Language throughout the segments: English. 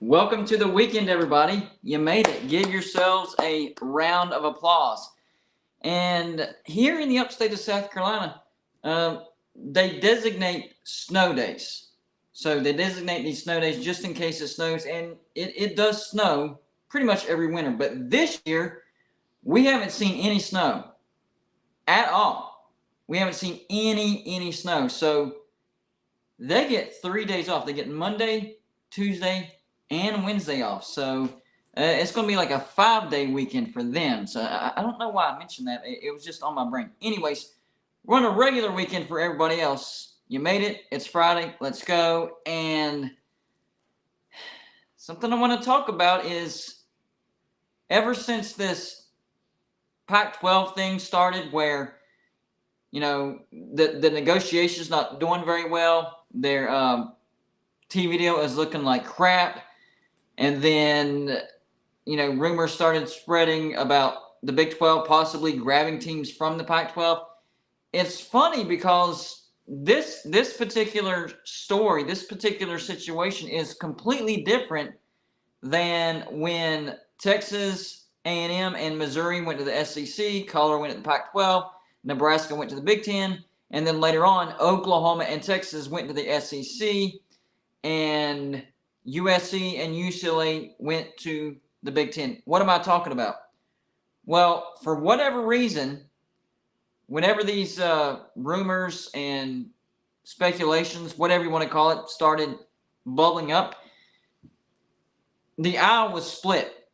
Welcome to the weekend, everybody. You made it. Give yourselves a round of applause. And here in the upstate of South Carolina, they designate snow days. So they designate these snow days just in case it snows, and it does snow pretty much every winter. But this year, we haven't seen any snow at all. We haven't seen any snow. So they get 3 days off. They get Monday, Tuesday, and Wednesday off. So it's going to be like a 5-day weekend for them. So I don't know why I mentioned that. It was just on my brain. Anyways, we're on a regular weekend for everybody else. You made it. It's Friday. Let's go. And something I want to talk about is ever since this Pac-12 thing started where, the negotiations not doing very well. Their TV deal is looking like crap. And then, rumors started spreading about the Big 12 possibly grabbing teams from the Pac-12. It's funny because this particular story, this particular situation is completely different than when Texas A&M and Missouri went to the SEC, Colorado went to the Pac-12, Nebraska went to the Big Ten, and then later on, Oklahoma and Texas went to the SEC, and USC and UCLA went to the Big Ten. What am I talking about? Well, for whatever reason, whenever these rumors and speculations, whatever you want to call it, started bubbling up, the aisle was split.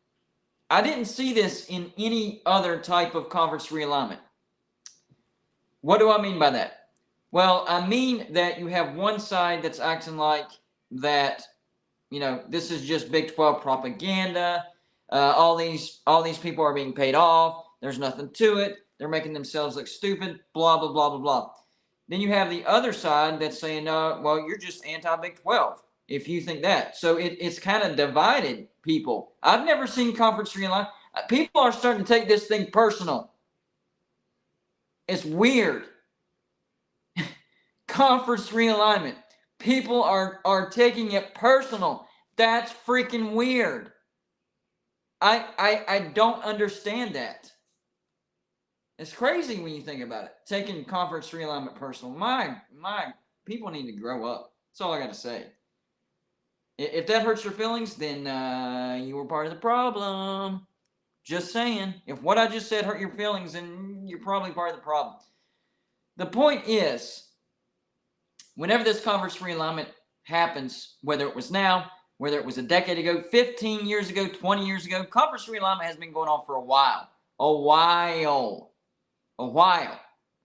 I didn't see this in any other type of conference realignment. What do I mean by that? Well, I mean that you have one side that's acting like that, this is just Big 12 propaganda. All these people are being paid off. There's nothing to it. They're making themselves look stupid, blah, blah, blah, blah, blah. Then you have the other side that's saying, well, you're just anti-Big 12 if you think that. So it's kind of divided people. I've never seen conference realignment. People are starting to take this thing personal. It's weird. Conference realignment. People are taking it personal. That's freaking weird. I don't understand that. It's crazy when you think about it. Taking conference realignment personal. My people need to grow up. That's all I got to say. If that hurts your feelings, then you were part of the problem. Just saying. If what I just said hurt your feelings, then you're probably part of the problem. The point is, whenever this conference realignment happens, whether it was now, whether it was a decade ago, 15 years ago, 20 years ago, conference realignment has been going on for a while. All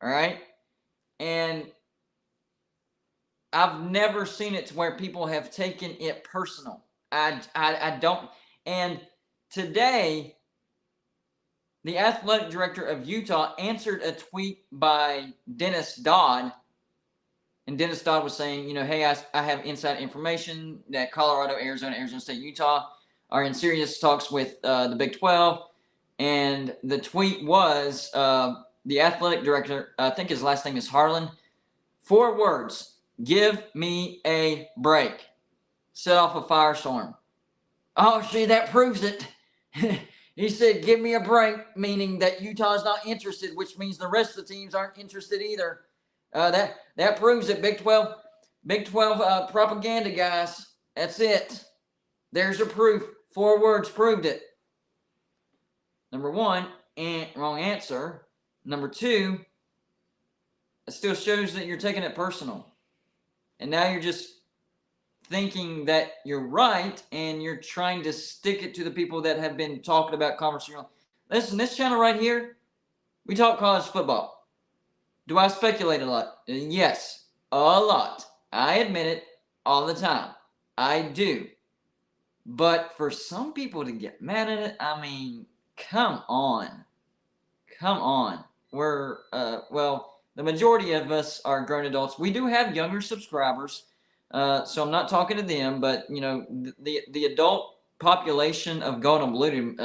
right? And I've never seen it to where people have taken it personal. I don't. And today, the athletic director of Utah answered a tweet by Dennis Dodd. And Dennis Dodd was saying, hey, I have inside information that Colorado, Arizona, Arizona State, Utah are in serious talks with the Big 12. And the tweet was the athletic director, I think his last name is Harlan, 4 words, give me a break. Set off a firestorm. Oh, see, that proves it. He said, give me a break, meaning that Utah is not interested, which means the rest of the teams aren't interested either. That proves it. Big 12 propaganda, guys. That's it. There's your proof. 4 words proved it. Number 1, wrong answer. Number 2, it still shows that you're taking it personal. And now you're just thinking that you're right, and you're trying to stick it to the people that have been talking about conference realignment. Listen, this channel right here, we talk college football. Do I speculate a lot? Yes, a lot. I admit it all the time. I do. But for some people to get mad at it, I mean, come on. We're, the majority of us are grown adults. We do have younger subscribers, so I'm not talking to them, but, the adult population of gold and blue,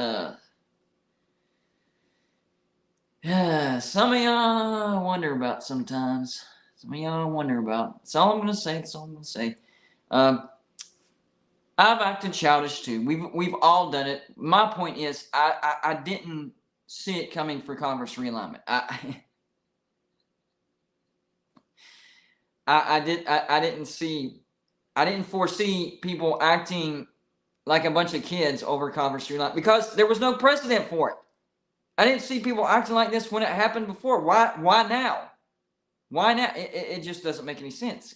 some of y'all wonder about sometimes. That's all I'm going to say. I've acted childish too. We've all done it. My point is, I didn't see it coming for Congress realignment. I didn't foresee people acting like a bunch of kids over Congress realignment because there was no precedent for it. I didn't see people acting like this when it happened before. Why now? Why now? It just doesn't make any sense.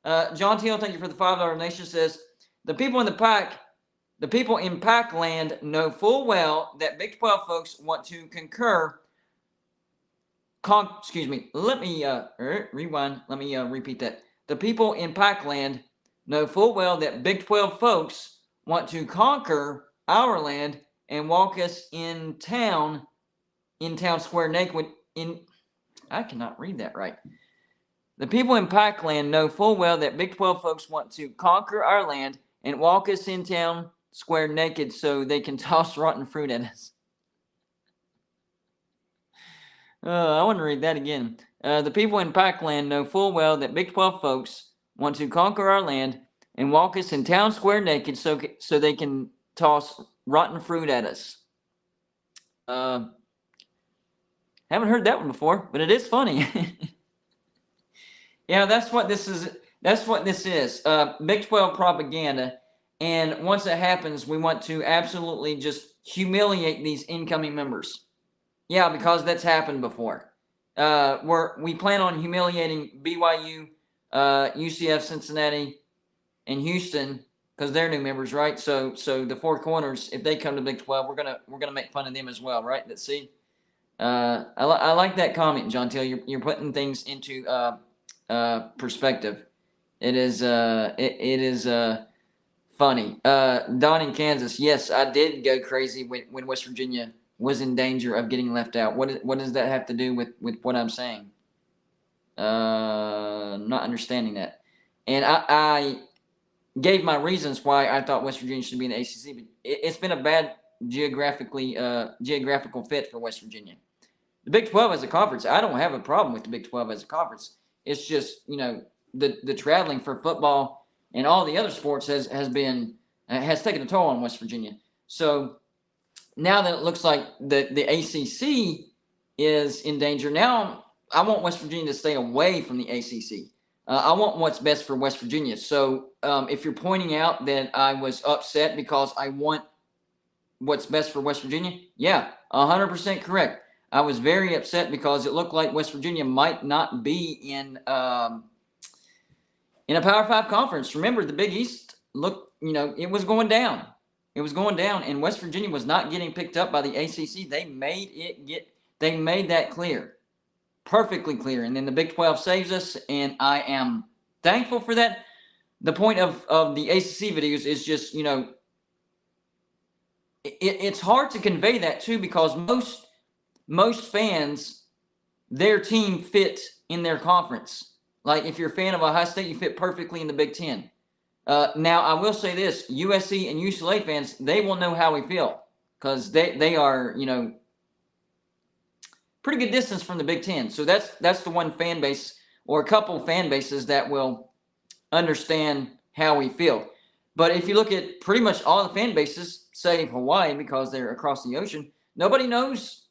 John Teal, thank you for the $5 donation. Says the people in Pac land know full well that Big 12 folks want to concur. Excuse me. Let me rewind. Let me repeat that. The people in Pac land know full well that Big 12 folks want to conquer our land and walk us in town square naked. I cannot read that right. The people in Pac land know full well that Big 12 folks want to conquer our land and walk us in town square naked so they can toss rotten fruit at us. I want to read that again. The people in Pac land know full well that Big 12 folks want to conquer our land and walk us in town square naked so they can toss rotten fruit at us. Haven't heard that one before, but it is funny. Yeah, that's what this is. That's what this is. Big 12 propaganda. And once it happens, we want to absolutely just humiliate these incoming members. Yeah, because that's happened before. We plan on humiliating BYU, UCF, Cincinnati, and Houston because they're new members, right? So the Four Corners, if they come to Big 12, we're gonna make fun of them as well, right? Let's see. I like that comment, John Till. You're putting things into perspective. It is funny. Don in Kansas, yes, I did go crazy when West Virginia was in danger of getting left out. What does that have to do with what I'm saying? Not understanding that. And I gave my reasons why I thought West Virginia should be in the ACC, but it's been a bad geographical fit for West Virginia. The Big 12 as a conference, I don't have a problem with the Big 12 as a conference. It's just, the traveling for football and all the other sports has taken a toll on West Virginia. So now that it looks like the ACC is in danger, now I want West Virginia to stay away from the ACC. I want what's best for West Virginia. So if you're pointing out that I was upset because I want what's best for West Virginia, yeah, 100% correct. I was very upset because it looked like West Virginia might not be in a Power 5 conference. Remember, the Big East it was going down. It was going down, and West Virginia was not getting picked up by the ACC. They made that clear, perfectly clear. And then the Big 12 saves us, and I am thankful for that. The point of the ACC videos is just, it's hard to convey that too, because most fans, their team fits in their conference. Like if you're a fan of Ohio State, you fit perfectly in the Big Ten. Now, I will say this, USC and UCLA fans, they will know how we feel because they are, pretty good distance from the Big Ten. So that's the one fan base or a couple fan bases that will understand how we feel. But if you look at pretty much all the fan bases, save Hawaii because they're across the ocean, nobody knows,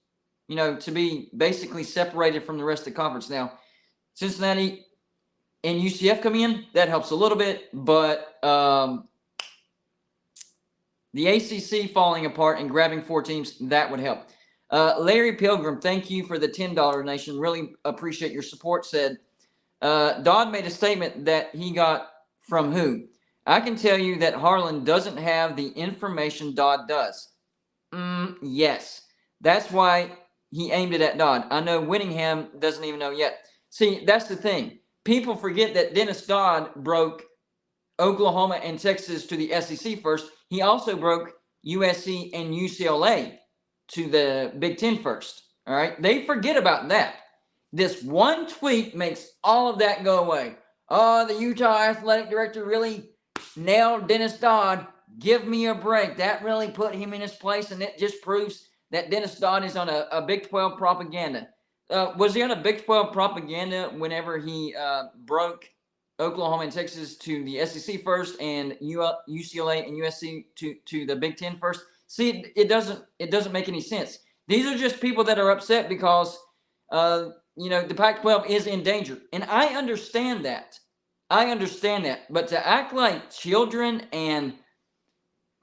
to be basically separated from the rest of the conference. Now, Cincinnati and UCF come in, that helps a little bit, but the ACC falling apart and grabbing 4 teams, that would help. Larry Pilgrim, thank you for the $10 donation. Really appreciate your support. Said, Dodd made a statement that he got from who? I can tell you that Harlan doesn't have the information Dodd does. Yes. That's why he aimed it at Dodd. I know Whittingham doesn't even know yet. See, that's the thing. People forget that Dennis Dodd broke Oklahoma and Texas to the SEC first. He also broke USC and UCLA to the Big Ten first. All right? They forget about that. This one tweet makes all of that go away. Oh, the Utah athletic director really nailed Dennis Dodd. Give me a break. That really put him in his place, and it just proves that Dennis Dodd is on a Big 12 propaganda. Was he on a Big 12 propaganda whenever he broke Oklahoma and Texas to the SEC first, and UCLA and USC to the Big Ten first. See, it doesn't make any sense. These are just people that are upset because the Pac-12 is in danger, and I understand that. But to act like children and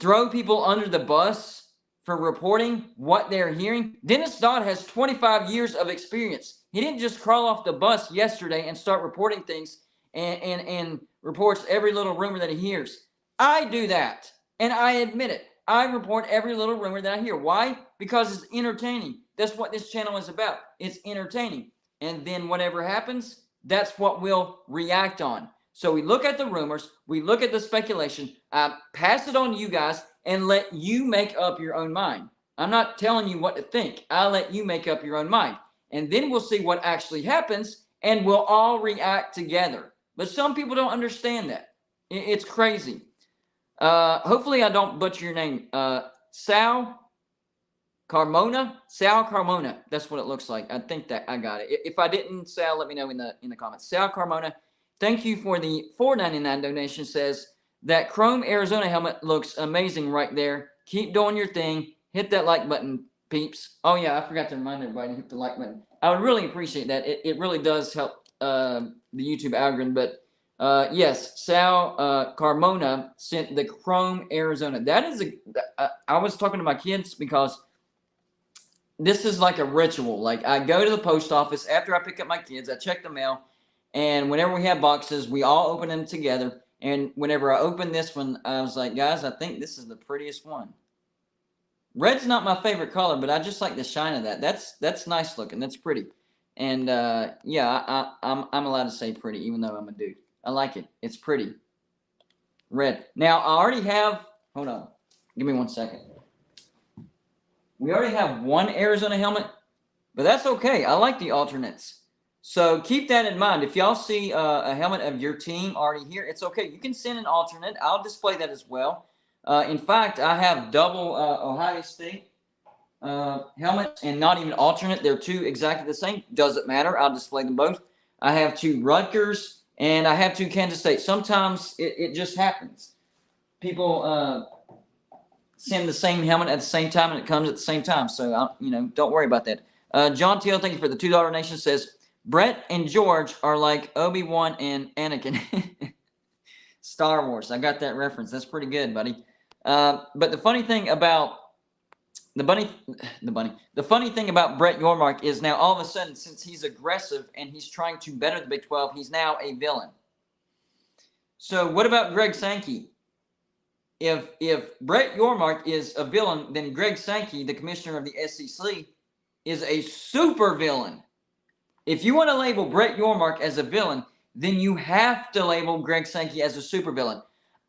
throw people under the bus for reporting what they're hearing. Dennis Dodd has 25 years of experience. He didn't just crawl off the bus yesterday and start reporting things and reports every little rumor that he hears. I do that, and I admit it. I report every little rumor that I hear. Why? Because it's entertaining. That's what this channel is about. It's entertaining. And then whatever happens, that's what we'll react on. So we look at the rumors, we look at the speculation, I pass it on to you guys, and let you make up your own mind. I'm not telling you what to think. I'll let you make up your own mind. And then we'll see what actually happens, and we'll all react together. But some people don't understand that. It's crazy. Hopefully I don't butcher your name. Sal Carmona. That's what it looks like. I think that I got it. If I didn't, Sal, let me know in the comments. Sal Carmona, thank you for the $4.99 donation. Says that Chrome Arizona helmet looks amazing right there. Keep doing your thing. Hit that like button, peeps. Oh yeah, I forgot to remind everybody to hit the like button. I would really appreciate that. It really does help the YouTube algorithm. But yes, Sal Carmona sent the Chrome Arizona. That is I was talking to my kids because this is like a ritual. Like I go to the post office after I pick up my kids. I check the mail, and whenever we have boxes, we all open them together. And whenever I opened this one, I was like, guys, I think this is the prettiest one. Red's not my favorite color, but I just like the shine of that. That's nice looking. That's pretty. And yeah, I'm allowed to say pretty, even though I'm a dude. I like it. It's pretty. Red. Now I already have. Hold on. Give me 1 second. We already have one Arizona helmet, but that's okay. I like the alternates. So keep that in mind. If y'all see a helmet of your team already here, it's okay. You can send an alternate. I'll display that as well. In fact, I have double Ohio State helmets and not even alternate. They're two exactly the same. Doesn't matter. I'll display them both. I have two Rutgers and I have two Kansas State. Sometimes it just happens. People send the same helmet at the same time and it comes at the same time. So, don't worry about that. John Teal, thank you for the $2 donation, says, Brett and George are like Obi-Wan and Anakin. Star Wars. I got that reference. That's pretty good, buddy. But the funny thing about the funny thing about Brett Yormark is now all of a sudden, since he's aggressive and he's trying to better the Big 12, he's now a villain. So what about Greg Sankey? If Brett Yormark is a villain, then Greg Sankey, the commissioner of the SEC, is a super villain. If you want to label Brett Yormark as a villain, then you have to label Greg Sankey as a supervillain.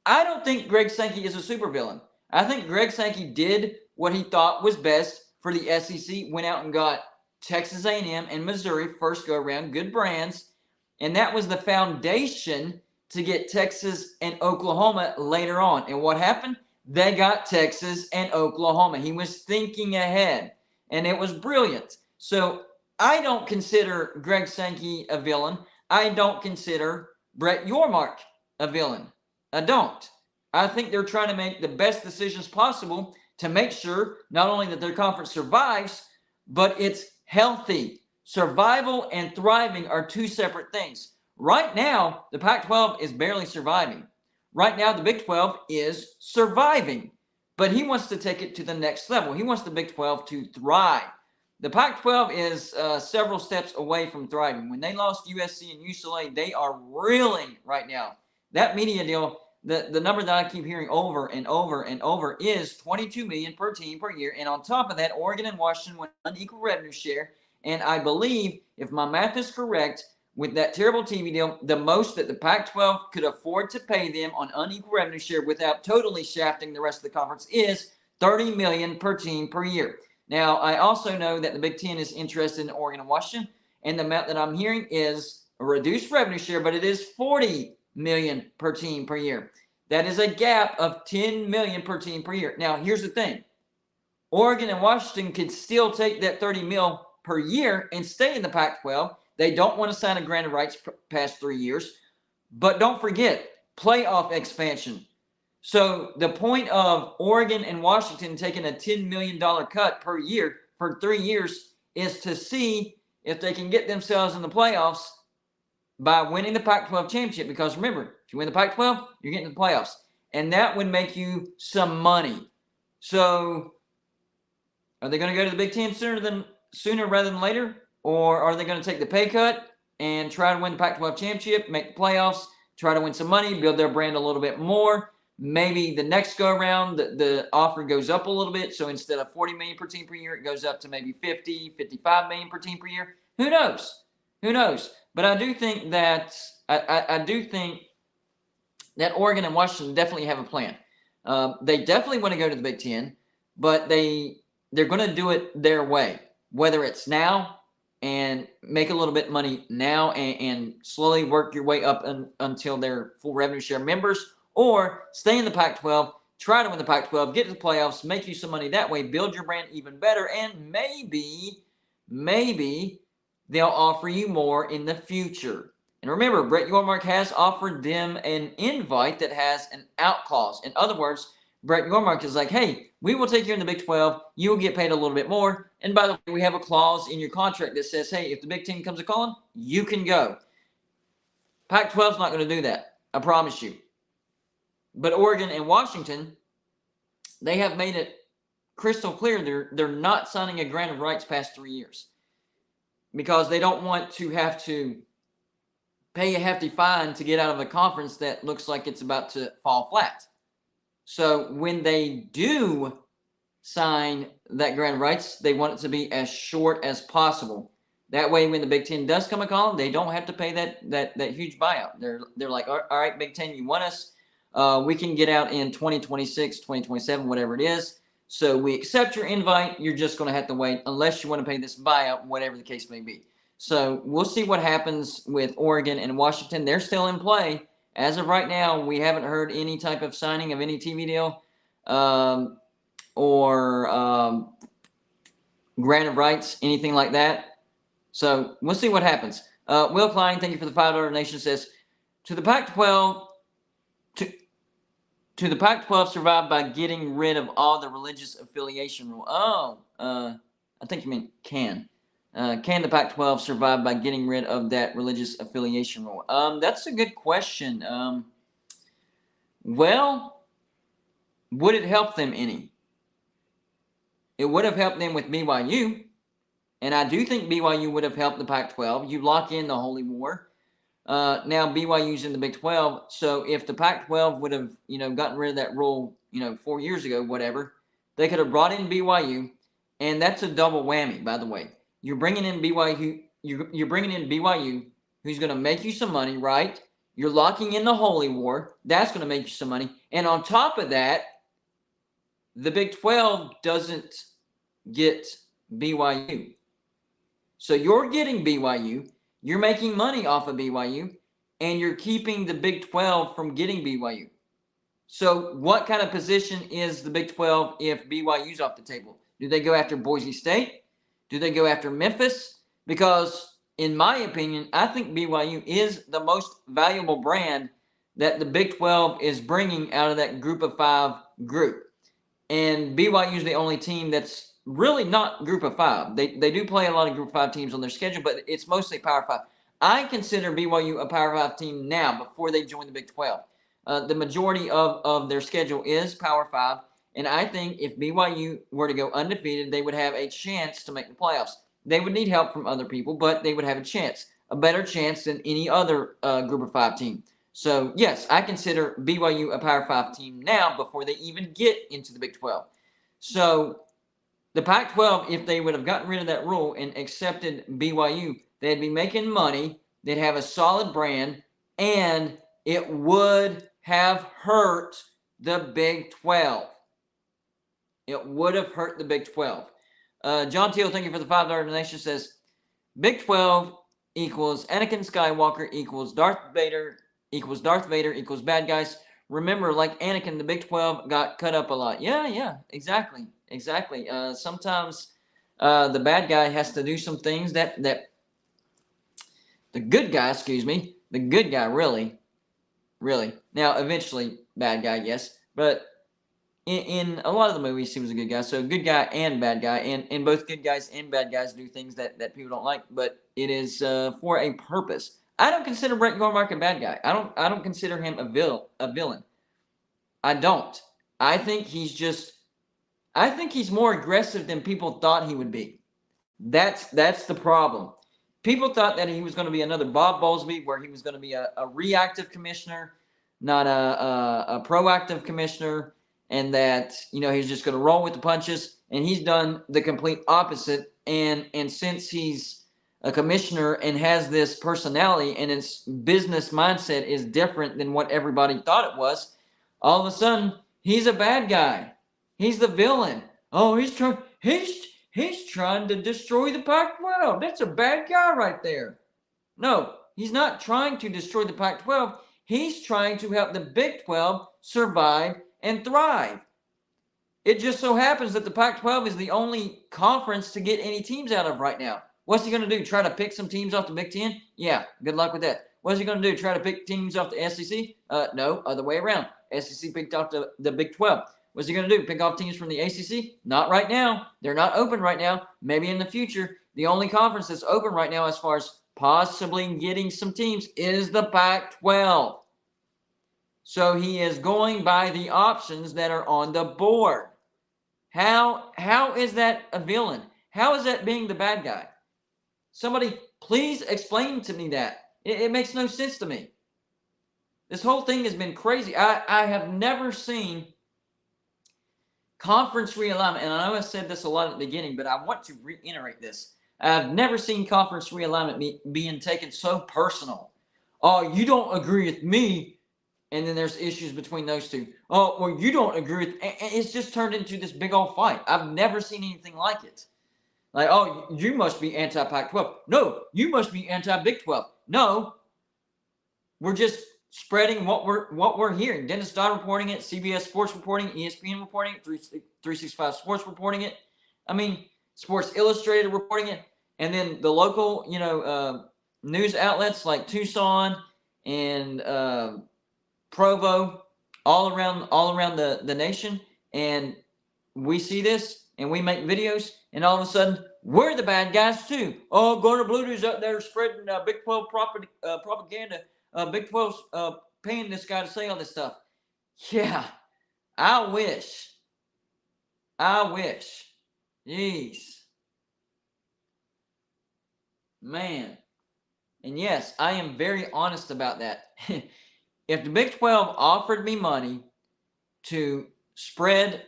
I don't think Greg Sankey is a supervillain. I think Greg Sankey did what he thought was best for the SEC, went out and got Texas A&M and Missouri first go around, good brands, and that was the foundation to get Texas and Oklahoma later on. And what happened? They got Texas and Oklahoma. He was thinking ahead, and it was brilliant. So I don't consider Greg Sankey a villain. I don't consider Brett Yormark a villain. I don't. I think they're trying to make the best decisions possible to make sure not only that their conference survives, but it's healthy. Survival and thriving are two separate things. Right now, the Pac-12 is barely surviving. Right now, the Big 12 is surviving. But he wants to take it to the next level. He wants the Big 12 to thrive. The Pac-12 is several steps away from thriving. When they lost USC and UCLA, they are reeling right now. That media deal, the number that I keep hearing over and over and over is $22 million per team per year. And on top of that, Oregon and Washington went unequal revenue share. And I believe, if my math is correct, with that terrible TV deal, the most that the Pac-12 could afford to pay them on unequal revenue share without totally shafting the rest of the conference is $30 million per team per year. Now, I also know that the Big Ten is interested in Oregon and Washington, and the amount that I'm hearing is a reduced revenue share, but it is $40 million per team per year. That is a gap of $10 million per team per year. Now, here's the thing. Oregon and Washington could still take that $30 million per year and stay in the Pac-12. They don't want to sign a grant of rights past 3 years. But don't forget, playoff expansion. So the point of Oregon and Washington taking a $10 million cut per year for 3 years is to see if they can get themselves in the playoffs by winning the Pac-12 championship. Because remember, if you win the Pac-12, you're getting to the playoffs. And that would make you some money. So are they going to go to the Big Ten sooner rather than later? Or are they going to take the pay cut and try to win the Pac-12 championship, make the playoffs, try to win some money, build their brand a little bit more? Maybe the next go around, the offer goes up a little bit. So instead of $40 million per team per year, it goes up to maybe $55 million per team per year. Who knows? Who knows? But I do think that Oregon and Washington definitely have a plan. They definitely want to go to the Big Ten, but they're going to do it their way. Whether it's now and make a little bit of money now and slowly work your way up until they're full revenue share members, or stay in the Pac-12, try to win the Pac-12, get to the playoffs, make you some money that way, build your brand even better, and maybe they'll offer you more in the future. And remember, Brett Yormark has offered them an invite that has an out clause. In other words, Brett Yormark is like, hey, we will take you in the Big 12. You will get paid a little bit more. And by the way, we have a clause in your contract that says, hey, if the Big Ten comes a calling, you can go. Pac-12 is not going to do that. I promise you. But Oregon and Washington, they have made it crystal clear they're not signing a grant of rights past 3 years because they don't want to have to pay a hefty fine to get out of a conference that looks like it's about to fall flat. So when they do sign that grant of rights, they want it to be as short as possible. That way, when the Big Ten does come a call, they don't have to pay that huge buyout. They're like, all right, Big Ten, you want us? We can get out in 2026, 2027, whatever it is. So we accept your invite. You're just going to have to wait unless you want to pay this buyout, whatever the case may be. So we'll see what happens with Oregon and Washington. They're still in play. As of right now, we haven't heard any type of signing of any TV deal or grant of rights, anything like that. So we'll see what happens. Will Klein, thank you for the $5 donation, says, to the Pac-12 survive by getting rid of all the religious affiliation rule. I think you mean can. Can the Pac-12 survive by getting rid of that religious affiliation rule? That's a good question. Well, would it help them any? It would have helped them with BYU. And I do think BYU would have helped the Pac-12. You lock in the Holy War. Now BYU's in the Big 12. So if the Pac-12 would have, gotten rid of that rule, 4 years ago, whatever, they could have brought in BYU. And that's a double whammy, by the way. You're bringing in BYU. You're bringing in BYU, who's going to make you some money, right? You're locking in the Holy War. That's going to make you some money. And on top of that, the Big 12 doesn't get BYU. So you're getting BYU. You're making money off of BYU. And you're keeping the Big 12 from getting BYU. So what kind of position is the Big 12 if BYU's off the table? Do they go after Boise State? Do they go after Memphis? Because, in my opinion, I think BYU is the most valuable brand that the Big 12 is bringing out of that group of 5 group. And BYU is the only team that's really not group of 5. They do play a lot of group of 5 teams on their schedule, but it's mostly Power 5. I consider BYU a Power 5 team now before they join the Big 12. The majority of their schedule is Power 5. And I think if BYU were to go undefeated, they would have a chance to make the playoffs. They would need help from other people, but they would have a chance, a better chance than any other group of 5 team. So, yes, I consider BYU a Power 5 team now before they even get into the Big 12. So, the Pac-12, if they would have gotten rid of that rule and accepted BYU, they'd be making money, they'd have a solid brand, and it would have hurt the Big 12. It would have hurt the Big 12. John Teal, thank you for the $5 donation, says, Big 12 equals Anakin Skywalker equals Darth Vader equals bad guys. Remember, like Anakin, the Big 12 got cut up a lot. Yeah, exactly. Sometimes the bad guy has to do some things that the good guy really really. Now, eventually, bad guy, yes. But in a lot of the movies, he was a good guy. So good guy and bad guy. And both good guys and bad guys do things that people don't like. But it is for a purpose. I don't consider Brett Yormark a bad guy. I don't consider him a villain. I don't. I think he's more aggressive than people thought he would be. That's the problem. People thought that he was going to be another Bob Bowlesby, where he was going to be a reactive commissioner, not a proactive commissioner, and that he's just going to roll with the punches. And he's done the complete opposite. And since he's a commissioner and has this personality and his business mindset is different than what everybody thought it was, all of a sudden he's a bad guy. He's the villain. Oh, he's trying to destroy the Pac-12. That's a bad guy right there. No, he's not trying to destroy the Pac-12. He's trying to help the Big 12 survive and thrive. It just so happens that the Pac-12 is the only conference to get any teams out of right now. What's he going to do? Try to pick some teams off the Big Ten? Yeah, good luck with that. What's he going to do? Try to pick teams off the SEC? No, other way around. SEC picked off the Big 12. What's he going to do? Pick off teams from the ACC? Not right now. They're not open right now. Maybe in the future. The only conference that's open right now as far as possibly getting some teams is the Pac-12. So he is going by the options that are on the board. How is that a villain? How is that being the bad guy? Somebody please explain to me that. It makes no sense to me. This whole thing has been crazy. I have never seen conference realignment, and I know I said this a lot at the beginning, but I want to reiterate this. I've never seen conference realignment being taken so personal. Oh, you don't agree with me, and then there's issues between those two. Oh, well, you don't agree with, and it's just turned into this big old fight. I've never seen anything like it. Like, oh, you must be anti-Pac-12. No, you must be anti-Big 12. No, we're just spreading what we're hearing. Dennis Dodd reporting it, CBS Sports reporting it, ESPN reporting it, 365 Sports reporting it. I mean, Sports Illustrated reporting it, and then the local, news outlets like Tucson and Provo, all around the nation. And we see this, and we make videos, and all of a sudden we're the bad guys too. Oh, Gardner Blue's out there spreading Big 12 propaganda. Big 12's paying this guy to say all this stuff. Yeah, I wish. Jeez. Man. And yes, I am very honest about that. If the Big 12 offered me money to spread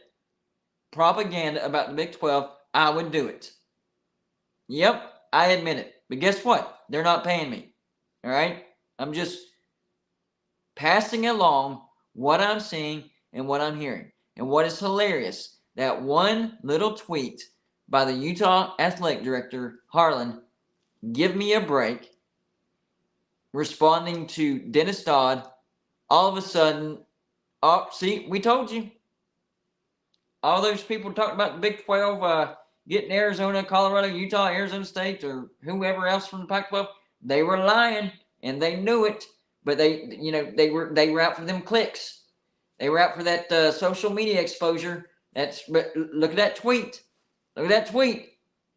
propaganda about the Big 12, I would do it. Yep, I admit it. But guess what? They're not paying me. All right? I'm just passing along what I'm seeing and what I'm hearing. And what is hilarious, that one little tweet by the Utah athletic director, Harlan, give me a break, responding to Dennis Dodd, all of a sudden, oh, see, we told you. All those people talking about the Big 12 getting Arizona, Colorado, Utah, Arizona State, or whoever else from the Pac-12, they were lying. And they knew it, but they were out for them clicks. They were out for that social media exposure. But look at that tweet. Look at that tweet.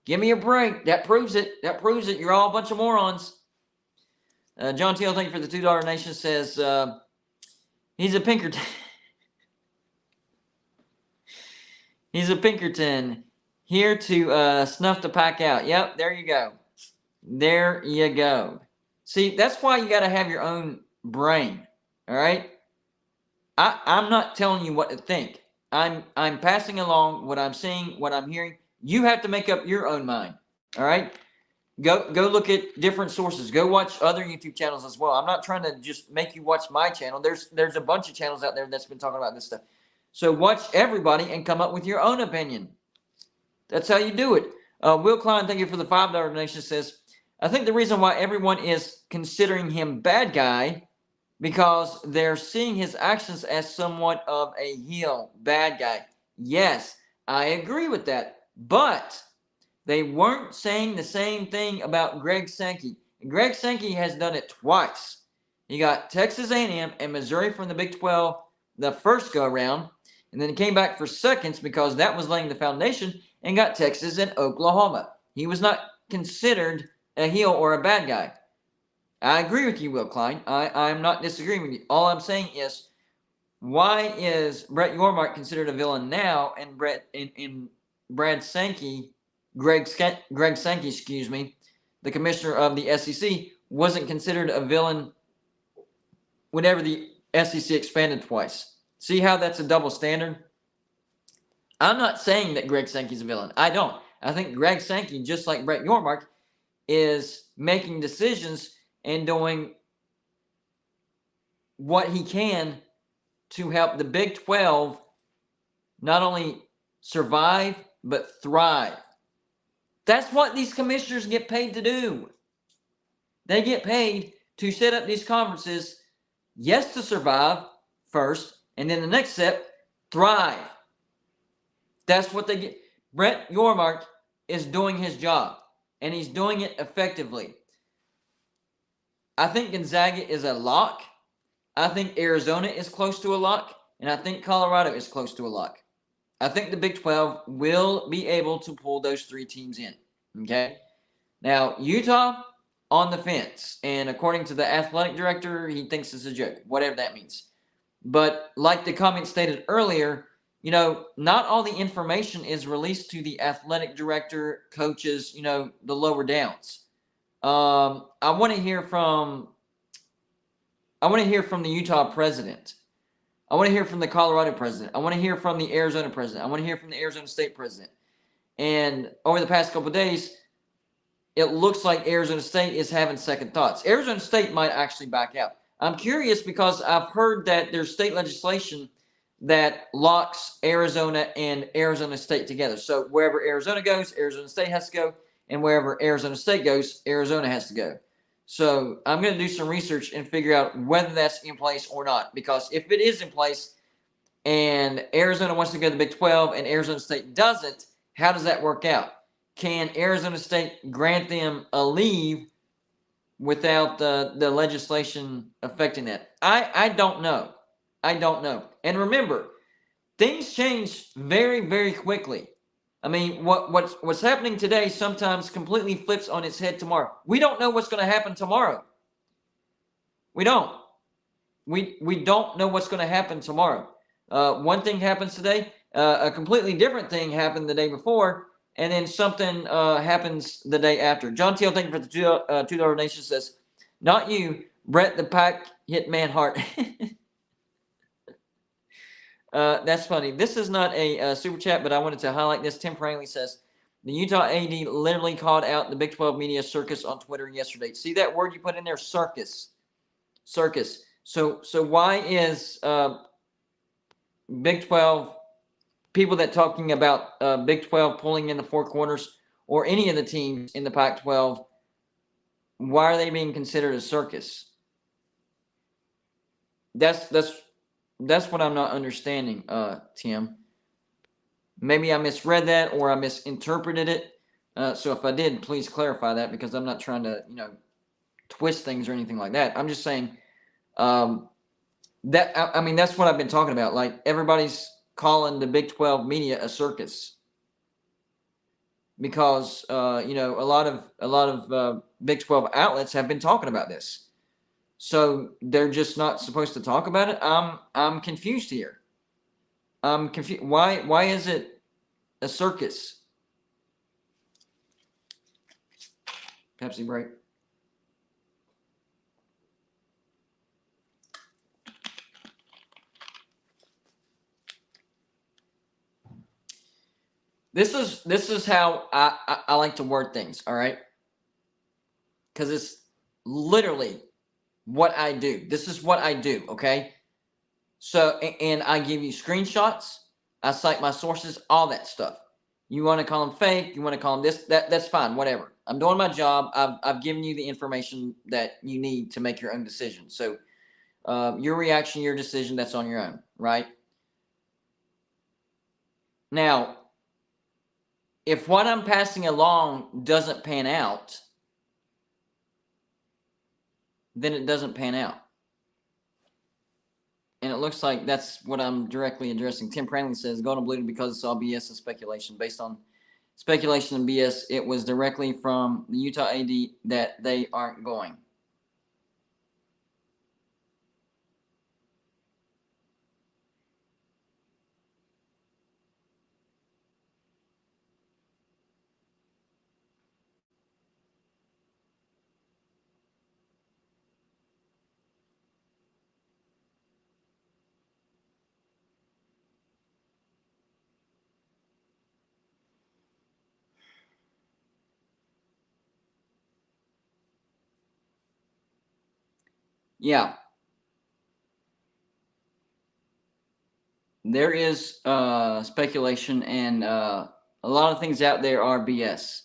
Give me a break. That proves it. You're all a bunch of morons. John Teal, thank you for the $2 donation. Says he's a Pinkerton. He's a Pinkerton here to snuff the pack out. Yep, there you go. There you go. See, that's why you got to have your own brain, all right? I'm not telling you what to think. I'm passing along what I'm seeing, what I'm hearing. You have to make up your own mind, all right? Go look at different sources. Go watch other YouTube channels as well. I'm not trying to just make you watch my channel. There's a bunch of channels out there that's been talking about this stuff. So watch everybody and come up with your own opinion. That's how you do it. Will Klein, thank you for the $5 donation, says, I think the reason why everyone is considering him bad guy because they're seeing his actions as somewhat of a heel bad guy. Yes, I agree with that. But they weren't saying the same thing about Greg Sankey. Greg Sankey has done it twice. He got Texas A&M and Missouri from the Big 12 the first go around, and then he came back for seconds because that was laying the foundation, and got Texas and Oklahoma. He was not considered a heel or a bad guy. I agree with you, Will Klein. I'm not disagreeing with you. All I'm saying is, why is Brett Yormark considered a villain now, and Brad Sankey, Greg Sankey, excuse me, the commissioner of the SEC, wasn't considered a villain whenever the SEC expanded twice? See how that's a double standard? I'm not saying that Greg Sankey's a villain. I don't. I think Greg Sankey, just like Brett Yormark, is making decisions and doing what he can to help the Big 12 not only survive, but thrive. That's what these commissioners get paid to do. They get paid to set up these conferences, yes, to survive first, and then the next step, thrive. That's what they get. Brett Yormark is doing his job, and he's doing it effectively. I think Gonzaga is a lock. I think Arizona is close to a lock, and I think Colorado is close to a lock. I think the Big 12 will be able to pull those 3 teams in. Okay? Now, Utah on the fence, and according to the athletic director, he thinks it's a joke, whatever that means. But like the comment stated earlier, not all the information is released to the athletic director, coaches, the lower downs. I want to hear from the Utah president. I want to hear from the Colorado president. I want to hear from the Arizona president. I want to hear from the Arizona State president. And over the past couple of days, it looks like Arizona State is having second thoughts. Arizona State might actually back out. I'm curious because I've heard that there's state legislation that locks Arizona and Arizona State together. So wherever Arizona goes, Arizona State has to go. And wherever Arizona State goes, Arizona has to go. So I'm going to do some research and figure out whether that's in place or not. Because if it is in place and Arizona wants to go to the Big 12 and Arizona State doesn't, how does that work out? Can Arizona State grant them a leave without the legislation affecting that? I don't know. I don't know. And remember, things change very, very quickly. I mean, what's happening today sometimes completely flips on its head tomorrow. We don't know what's going to happen tomorrow. We don't. We don't know what's going to happen tomorrow. One thing happens today, a completely different thing happened the day before, and then something happens the day after. John Teal, thank you for the $2 donation, says, not you, Brett the Pack Hitman Hart. That's funny. This is not a super chat, but I wanted to highlight this. Tim Prangley says, the Utah AD literally called out the Big 12 media circus on Twitter yesterday. See that word you put in there? Circus. Circus. So why is Big 12, people that talking about Big 12 pulling in the 4 corners or any of the teams in the Pac-12, why are they being considered a circus? That's what I'm not understanding, Tim. Maybe I misread that or I misinterpreted it. So if I did, please clarify that, because I'm not trying to, twist things or anything like that. I'm just saying that I mean that's what I've been talking about. Like, everybody's calling the Big 12 media a circus because a lot of Big 12 outlets have been talking about this. So they're just not supposed to talk about it. I'm confused here. I'm confused. Why is it a circus? Pepsi break. This is how I like to word things. All right, because it's literally what I do. This is what I do. Okay. So, and I give you screenshots. I cite my sources, all that stuff. You want to call them fake, you want to call them this, that's fine, whatever. I'm doing my job. I've given you the information that you need to make your own decision. So your reaction, your decision, that's on your own, right? Now, if what I'm passing along doesn't pan out, then it doesn't pan out. and it looks like that's what I'm directly addressing. Tim Cranley says Golden Blue because it's all BS and speculation. Based on speculation and BS, it was directly from the Utah AD that they aren't going. Yeah, there is speculation, and a lot of things out there are BS.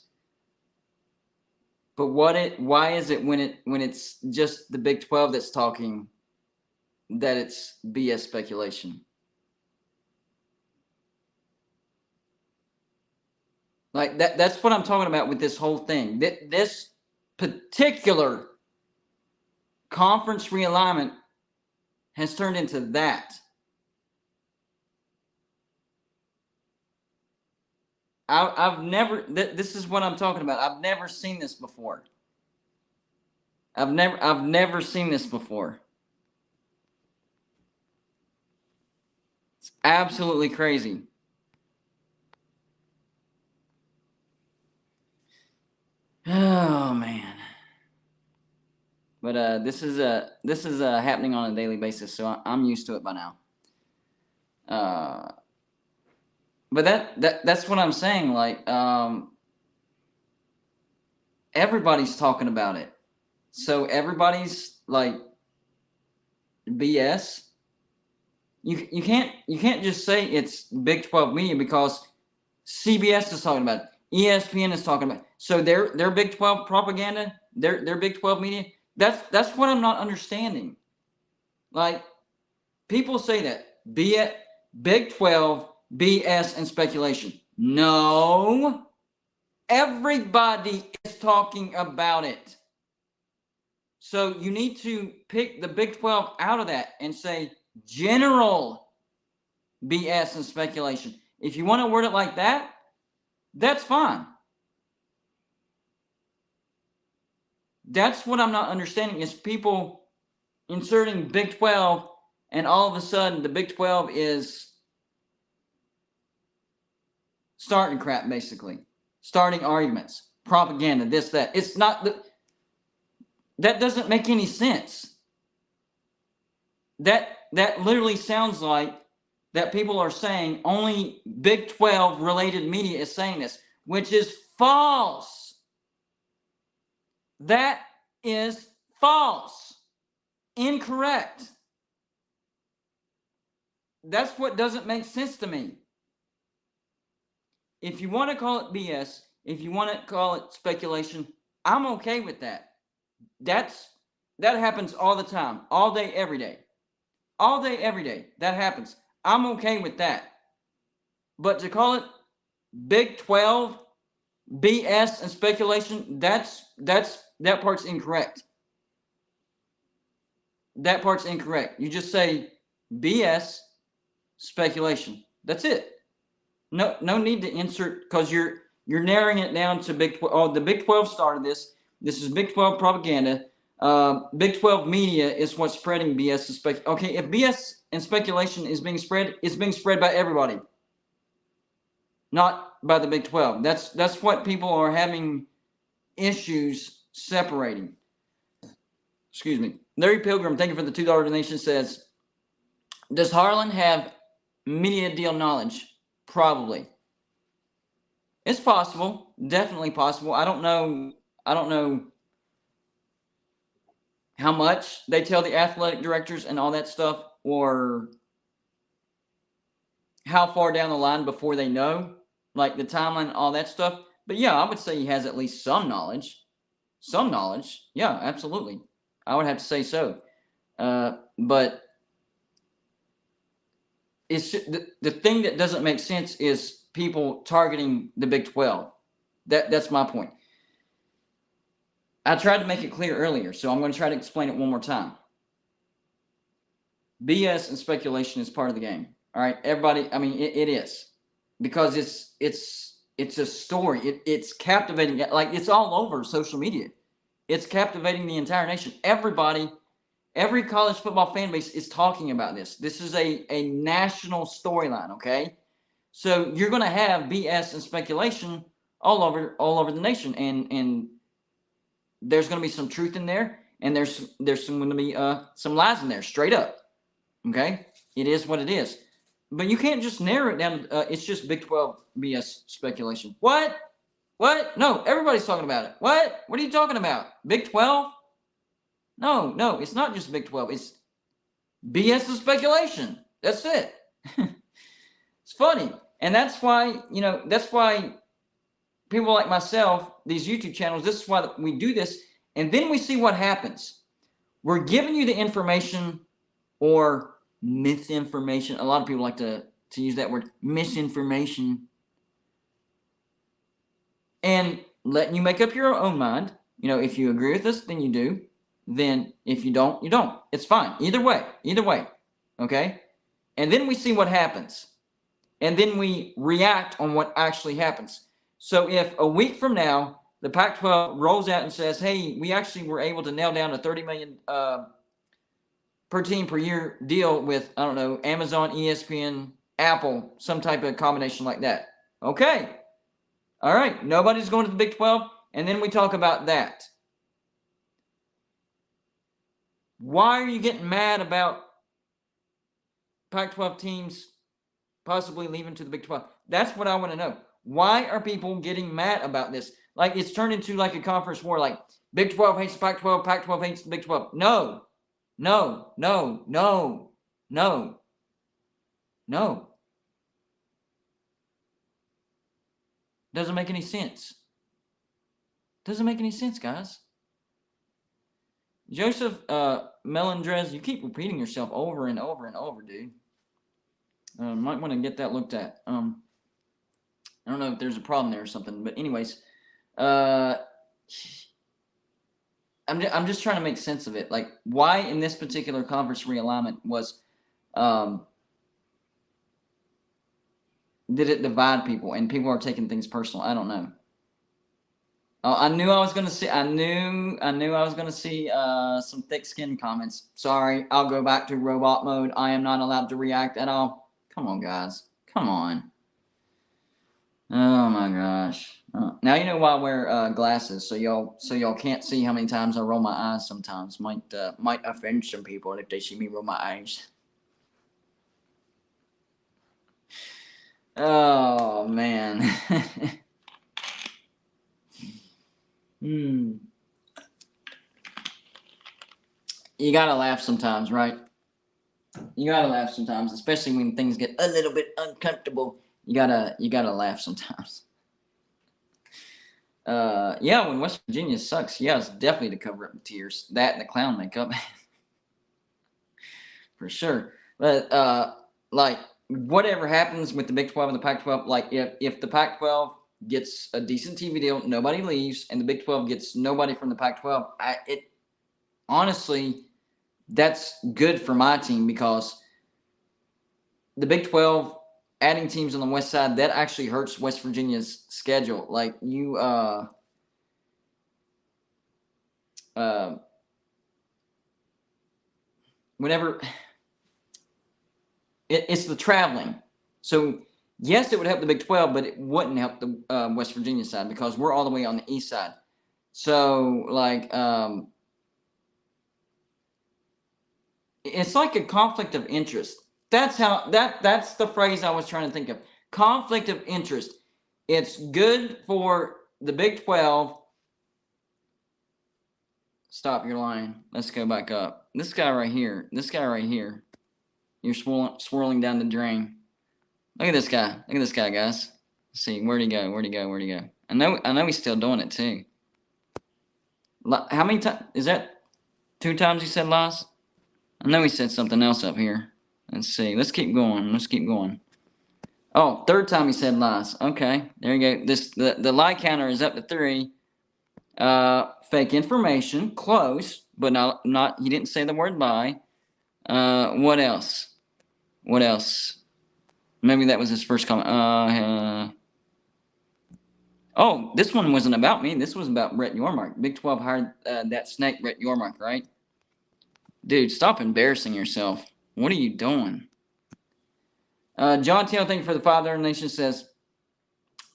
But why is it when it's just the Big 12 that's talking that it's BS speculation? Like that's what I'm talking about with this whole thing. This particular conference realignment has turned into that. I've never. This is what I'm talking about. I've never seen this before. I've never seen this before. It's absolutely crazy. Oh man. But this is happening on a daily basis, so I'm used to it by now. But that's what I'm saying. Like, everybody's talking about it, so everybody's like BS. You can't just say it's Big 12 media because CBS is talking about it, ESPN is talking about it. So their Big 12 propaganda, their Big 12 media. That's what I'm not understanding. Like, people say that Big 12 BS and speculation. No, everybody is talking about it. So you need to pick the Big 12 out of that and say general BS and speculation. If you want to word it like that, that's fine. That's what I'm not understanding is people inserting Big 12 and all of a sudden the Big 12 is starting crap, basically. Starting arguments, propaganda, this, that. It's not that doesn't make any sense. That literally sounds like that people are saying only Big 12 related media is saying this, which is false. That is false. Incorrect. That's what doesn't make sense to me. If you want to call it BS, if you want to call it speculation, I'm okay with that. That happens all the time, all day, every day. All day, every day. That happens. I'm okay with that. But to call it Big 12 BS and speculation, that part's incorrect. That part's incorrect. You just say BS speculation. That's it. No need to insert, because you're narrowing it down to Big 12. Oh, the Big 12 started this. This is Big 12 propaganda. Big 12 media is what's spreading BS and speculation. Okay, if BS and speculation is being spread, it's being spread by everybody, not by the Big 12. That's what people are having issues separating. Excuse me. Larry Pilgrim, thank you for the $2 donation, says, does Harlan have media deal knowledge? Probably. It's possible. Definitely possible. I don't know how much they tell the athletic directors and all that stuff, or how far down the line before they know, like the timeline, all that stuff. But yeah, I would say he has at least some knowledge. Some knowledge. Yeah, absolutely. I would have to say so. But it's the thing that doesn't make sense is people targeting the Big 12. That's my point. I tried to make it clear earlier, so I'm going to try to explain it one more time. BS and speculation is part of the game. All right, everybody. I mean, it is, because it's a story. It's captivating. Like, it's all over social media. It's captivating the entire nation. Everybody, every college football fan base is talking about this. This is a national storyline. Okay, so you're going to have BS and speculation all over the nation, and there's going to be some truth in there, and there's going to be some lies in there, straight up. Okay, it is what it is. But you can't just narrow it down. It's just Big 12 BS speculation. What? What? No, everybody's talking about it. What? What are you talking about? Big 12? No, it's not just Big 12. It's BS and speculation. That's it. It's funny. And that's why, that's why people like myself, these YouTube channels, this is why we do this. And then we see what happens. We're giving you the information or misinformation. A lot of people like to use that word, misinformation, and letting you make up your own mind. If you agree with us, then you do. Then if you don't, you don't. It's fine. Either way. Okay? And then we see what happens. And then we react on what actually happens. So if a week from now, the Pac-12 rolls out and says, hey, we actually were able to nail down a $30 million per team per year deal with, I don't know, Amazon, ESPN, Apple, some type of combination like that. Okay. All right. Nobody's going to the Big 12. And then we talk about that. Why are you getting mad about Pac-12 teams possibly leaving to the Big 12? That's what I want to know. Why are people getting mad about this? Like, it's turned into like a conference war. Like, Big 12 hates the Pac-12, Pac-12 hates the Big 12. No. Doesn't make any sense. Doesn't make any sense, guys. Joseph Melendrez, you keep repeating yourself over and over and over, dude. Might want to get that looked at. I don't know if there's a problem there or something, but anyways, I'm just trying to make sense of it. Like, why in this particular conference realignment was did it divide people, and people are taking things personal? I don't know. Oh, I knew I was gonna see. I knew I was gonna see some thick-skinned comments. Sorry, I'll go back to robot mode. I am not allowed to react at all. Come on, guys. Come on. Oh my gosh. Now you know why I wear glasses, so y'all can't see how many times I roll my eyes. Sometimes might offend some people if they see me roll my eyes. Oh man. You gotta laugh sometimes, right? You gotta laugh sometimes, especially when things get a little bit uncomfortable. You gotta laugh sometimes. Yeah, when West Virginia sucks, yeah, it's definitely to cover up the tears. That and the clown makeup. For sure. But like, whatever happens with the Big 12 and the Pac-12, like if the Pac-12 gets a decent TV deal, nobody leaves, and the Big 12 gets nobody from the Pac-12, honestly, that's good for my team, because the Big 12 adding teams on the west side, that actually hurts West Virginia's schedule. Like, whenever it's the traveling. So yes, it would help the Big 12, but it wouldn't help the West Virginia side, because we're all the way on the east side. So, like, it's like a conflict of interest. That's the phrase I was trying to think of. Conflict of interest. It's good for the Big 12. Stop, you're lying. Let's go back up. This guy right here. You're swirling down the drain. Look at this guy. Guys. Let's see, where'd he go? I know he's still doing it too. How many times? Is that 2 times he said lies? I know he said something else up here. Let's see. Let's keep going. Oh, 3rd time he said lies. Okay, there you go. The lie counter is up to 3. Fake information, close, but not. He didn't say the word lie. What else? What else? Maybe that was his first comment. Oh, this one wasn't about me. This was about Brett Yormark. Big 12 hired that snake, Brett Yormark, right? Dude, stop embarrassing yourself. What are you doing? John Taylor, thank you for the Father Nation, says,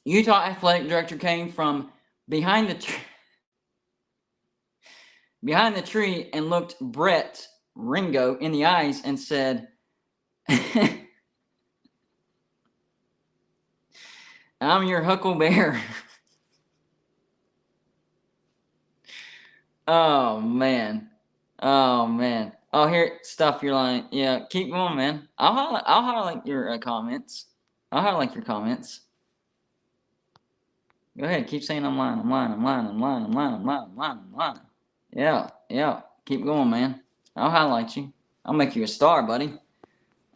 Utah athletic director came from behind the tree and looked Brett Ringo in the eyes and said, I'm your huckleberry. Oh, man. Oh, man. Oh, here, stuff you're lying. Yeah, keep going, man. I'll highlight your comments. I'll highlight your comments. Go ahead. Keep saying I'm lying. I'm lying. I'm lying. I'm lying. I'm lying. I'm lying. I'm lying. I'm lying. Yeah. Yeah. Keep going, man. I'll highlight you. I'll make you a star, buddy.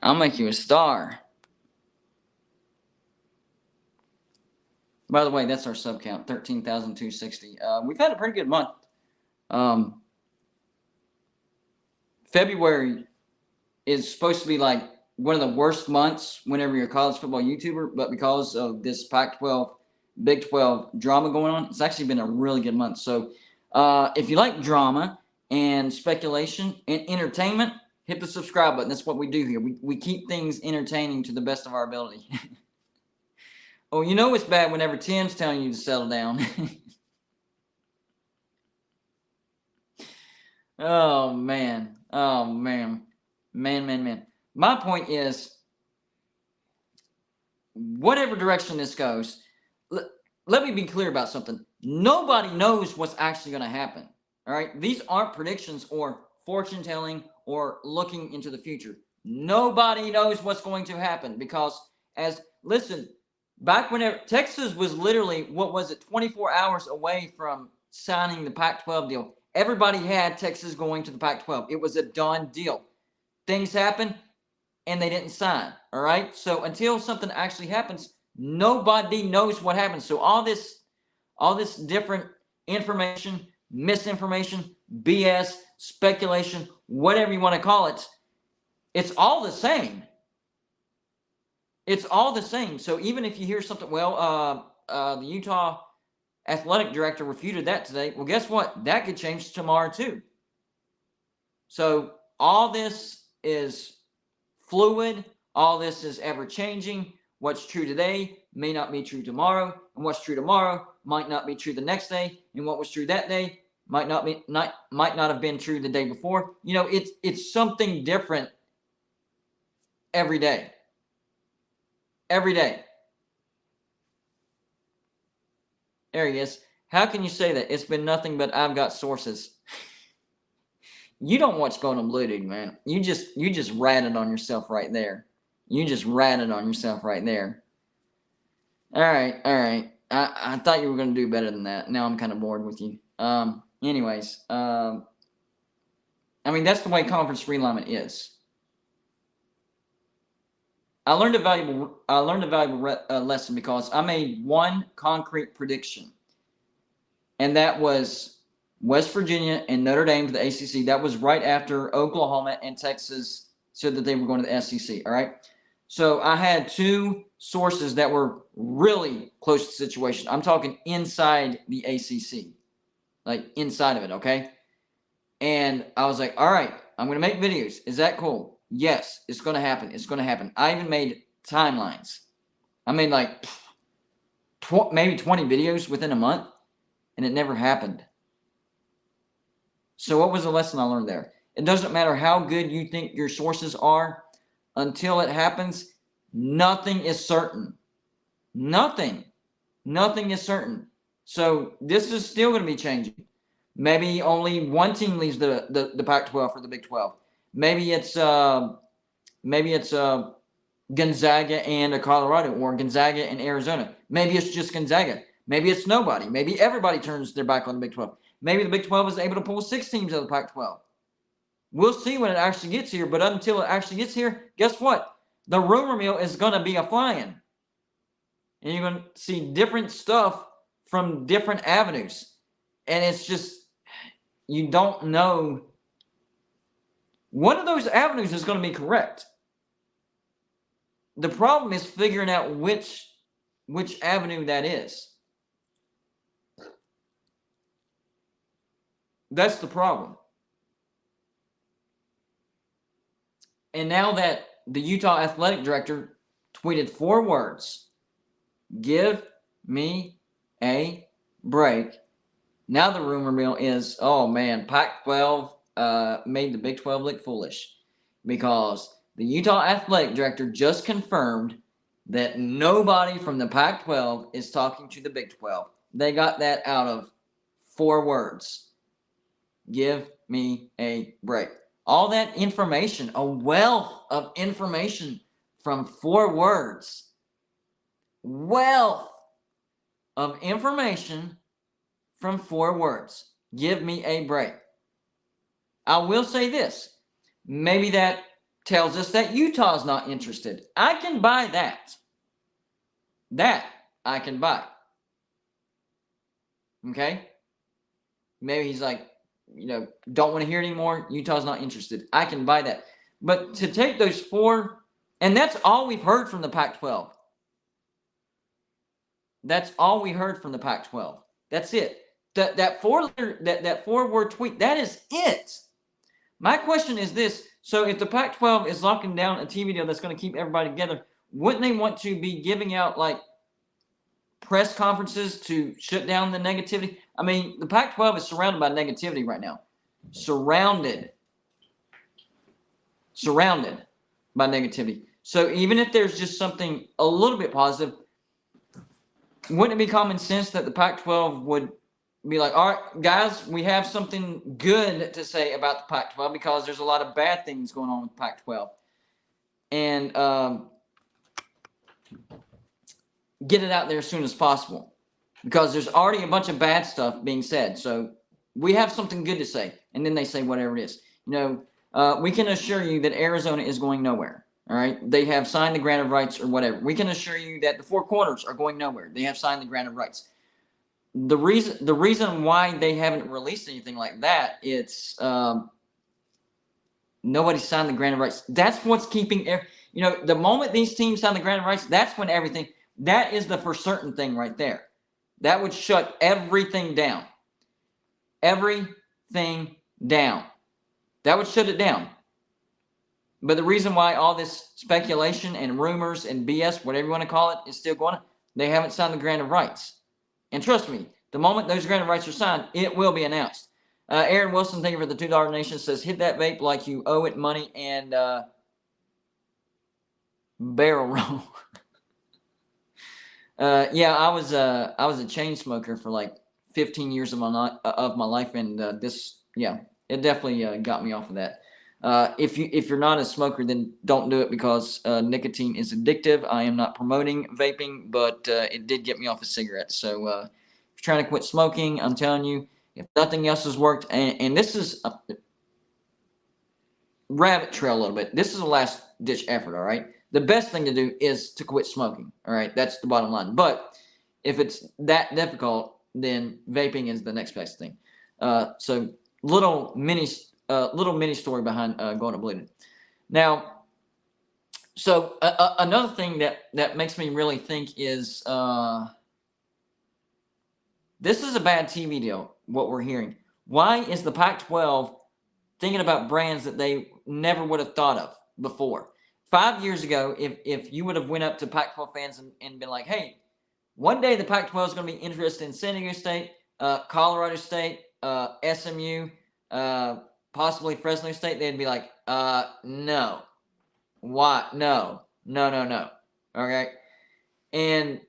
I'll make you a star. By the way, that's our sub count, 13,260. We've had a pretty good month. February is supposed to be like one of the worst months whenever you're a college football YouTuber, but because of this Pac-12, Big 12 drama going on, it's actually been a really good month. So if you like drama and speculation and entertainment, hit the subscribe button. That's what we do here. We keep things entertaining to the best of our ability. Oh, you know it's bad whenever Tim's telling you to settle down. Oh, man. Oh, man. Man. My point is, whatever direction this goes, let me be clear about something. Nobody knows what's actually going to happen. All right? These aren't predictions or fortune telling or looking into the future. Nobody knows what's going to happen because, listen, back whenever Texas was literally, 24 hours away from signing the Pac-12 deal. Everybody had Texas going to the Pac-12. It was a done deal. Things happened, and they didn't sign. All right? So until something actually happens, nobody knows what happens. So all this different information, misinformation, BS, speculation, whatever you want to call it, it's all the same. It's all the same. So even if you hear something, the Utah athletic director refuted that today. Well, guess what? That could change tomorrow too. So all this is fluid. All this is ever changing. What's true today may not be true tomorrow, and what's true tomorrow might not be true the next day, and what was true that day might not have been true the day before. You know, it's something different every day. Every day. There he is. How can you say that? It's been nothing but I've got sources. You don't watch Golden Blue, dude, man. You just ratted on yourself right there. You just ratted on yourself right there. All right. I thought you were going to do better than that. Now I'm kind of bored with you. Anyways, I mean, that's the way conference realignment is. I learned a valuable lesson because I made one concrete prediction, and that was West Virginia and Notre Dame to the ACC. That was right after Oklahoma and Texas said that they were going to the SEC. All right, so I had two sources that were really close to the situation. I'm talking inside the ACC, like inside of it. Okay, and I was like, all right, I'm going to make videos. Is that cool? Yes, it's going to happen. It's going to happen. I even made timelines. I made like maybe 20 videos within a month, and it never happened. So what was the lesson I learned there? It doesn't matter how good you think your sources are. Until it happens, nothing is certain. Nothing is certain. So this is still going to be changing. Maybe only one team leaves the Pac-12 for the Big 12. Maybe it's Gonzaga and Colorado, or Gonzaga and Arizona. Maybe it's just Gonzaga. Maybe it's nobody. Maybe everybody turns their back on the Big 12. Maybe the Big 12 is able to pull 6 teams out of the Pac-12. We'll see when it actually gets here, but until it actually gets here, guess what? The rumor mill is going to be a-flying. And you're going to see different stuff from different avenues. And it's just, you don't know One of those avenues is going to be correct. The problem is figuring out which avenue that is. That's the problem. And now that the Utah athletic director tweeted 4 words, give me a break. Now the rumor mill is, oh man, Pac-12 made the Big 12 look foolish because the Utah athletic director just confirmed that nobody from the Pac-12 is talking to the Big 12. They got that out of 4 words. Give me a break. All that information, a wealth of information from 4 words. Wealth of information from 4 words. Give me a break. I will say this. Maybe that tells us that Utah's not interested. I can buy that. That I can buy. Okay? Maybe he's like, don't want to hear it anymore. Utah's not interested. I can buy that. But to take those 4, and that's all we've heard from the Pac-12. That's all we heard from the Pac-12. That's it. That 4-word tweet, that is it. My question is this. So if the Pac-12 is locking down a TV deal that's going to keep everybody together, wouldn't they want to be giving out like press conferences to shut down the negativity? I mean, the Pac-12 is surrounded by negativity right now. Surrounded by negativity. So even if there's just something a little bit positive, wouldn't it be common sense that the Pac-12 would be like, all right, guys, we have something good to say about the Pac-12 because there's a lot of bad things going on with the Pac-12. And get it out there as soon as possible because there's already a bunch of bad stuff being said. So we have something good to say. And then they say whatever it is. We can assure you that Arizona is going nowhere. All right. They have signed the grant of rights or whatever. We can assure you that the 4 corners are going nowhere. They have signed the grant of rights. The reason why they haven't released anything like that, it's nobody signed the grant of rights. That's what's keeping the moment these teams sign the grant of rights, that's when everything, that is the for certain thing right there. That would shut everything down. Everything down. That would shut it down. But the reason why all this speculation and rumors and BS, whatever you want to call it, is still going on, they haven't signed the grant of rights. And trust me, the moment those grant of rights are signed, it will be announced. Aaron Wilson, thank you for the $2 donation, says, hit that vape like you owe it money and barrel roll. Yeah, I was a chain smoker for like 15 years of my life, and it definitely got me off of that. If you're not a smoker, then don't do it because nicotine is addictive. I am not promoting vaping, but it did get me off of cigarettes. So if you're trying to quit smoking, I'm telling you, if nothing else has worked, and this is a rabbit trail a little bit. This is a last ditch effort. All right. The best thing to do is to quit smoking. All right. That's the bottom line. But if it's that difficult, then vaping is the next best thing. So little mini story behind going to bleeding. Now, so another thing that makes me really think is this is a bad TV deal, what we're hearing. Why is the Pac-12 thinking about brands that they never would have thought of before? 5 years ago, if you would have went up to Pac-12 fans and been like, hey, one day the Pac-12 is going to be interested in San Diego State, Colorado State, SMU, possibly Fresno State, they'd be like, no. Why? No. Okay. And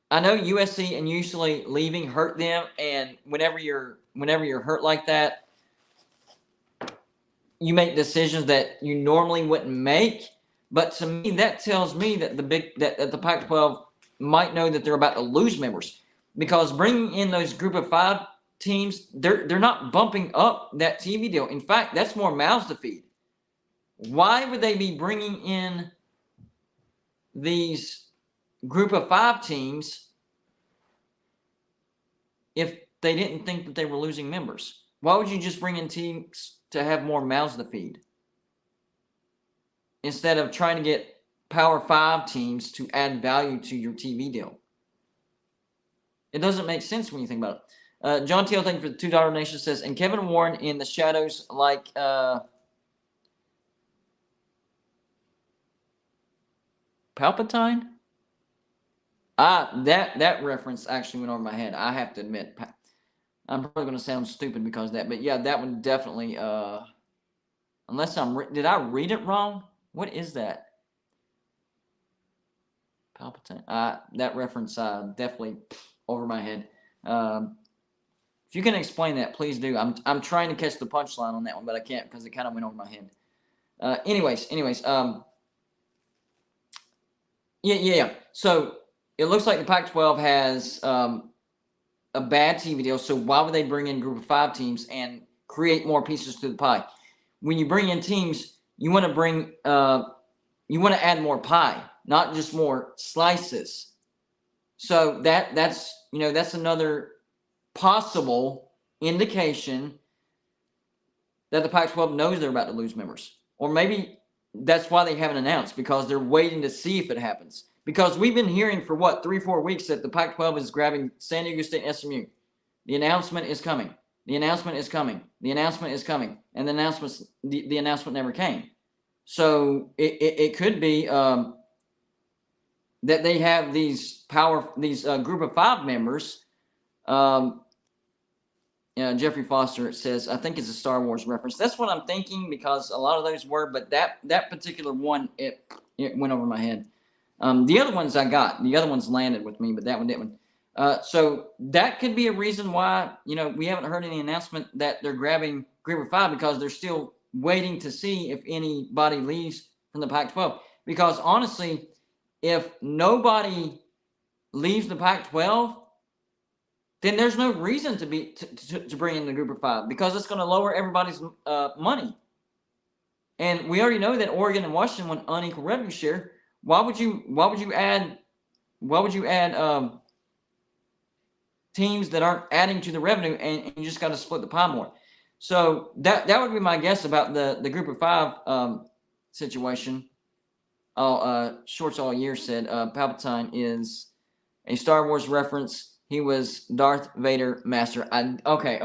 I know USC and usually leaving hurt them, and whenever you're hurt like that, you make decisions that you normally wouldn't make. But to me, that tells me that the Pac-12 might know that they're about to lose members, because bringing in those group of 5 teams, they're not bumping up that TV deal. In fact, that's more mouths to feed. Why would they be bringing in these group of 5 teams if they didn't think that they were losing members? Why would you just bring in teams to have more mouths to feed instead of trying to get Power 5 teams to add value to your TV deal. It doesn't make sense when you think about it. John Teal, thank you for the $2 donation, says, and Kevin Warren in the shadows like Palpatine? That reference actually went over my head. I have to admit. I'm probably going to sound stupid because of that. But yeah, that one definitely, unless did I read it wrong? What is that? Palpatine. That reference definitely over my head. If you can explain that, please do. I'm trying to catch the punchline on that one, but I can't because it kind of went over my head. Anyways. Yeah. So it looks like the Pac-12 has a bad TV deal. So why would they bring in Group of 5 teams and create more pieces to the pie? When you bring in teams, you want to add more pie, not just more slices. So that's another possible indication that the Pac-12 knows they're about to lose members. Or maybe that's why they haven't announced, because they're waiting to see if it happens. Because we've been hearing for 3-4 weeks that the Pac-12 is grabbing San Diego State and SMU. The announcement is coming. The announcement is coming. The announcement is coming. And the announcement never came. So it could be that they have these Group of 5 members. Jeffrey Foster says, I think it's a Star Wars reference. That's what I'm thinking, because a lot of those were, but that particular one, it went over my head. The other ones I got. The other ones landed with me, but that one didn't. So that could be a reason why, we haven't heard any announcement that they're grabbing Group of 5, because they're still waiting to see if anybody leaves from the Pac-12. Because honestly, if nobody leaves the Pac-12, then there's no reason to bring in the Group of 5, because it's going to lower everybody's money. And we already know that Oregon and Washington want unequal revenue share. Why would you add teams that aren't adding to the revenue, and you just got to split the pie more? So that would be my guess about the Group of 5 situation. Shorts All Year said Palpatine is a Star Wars reference. He was Darth Vader master. Okay.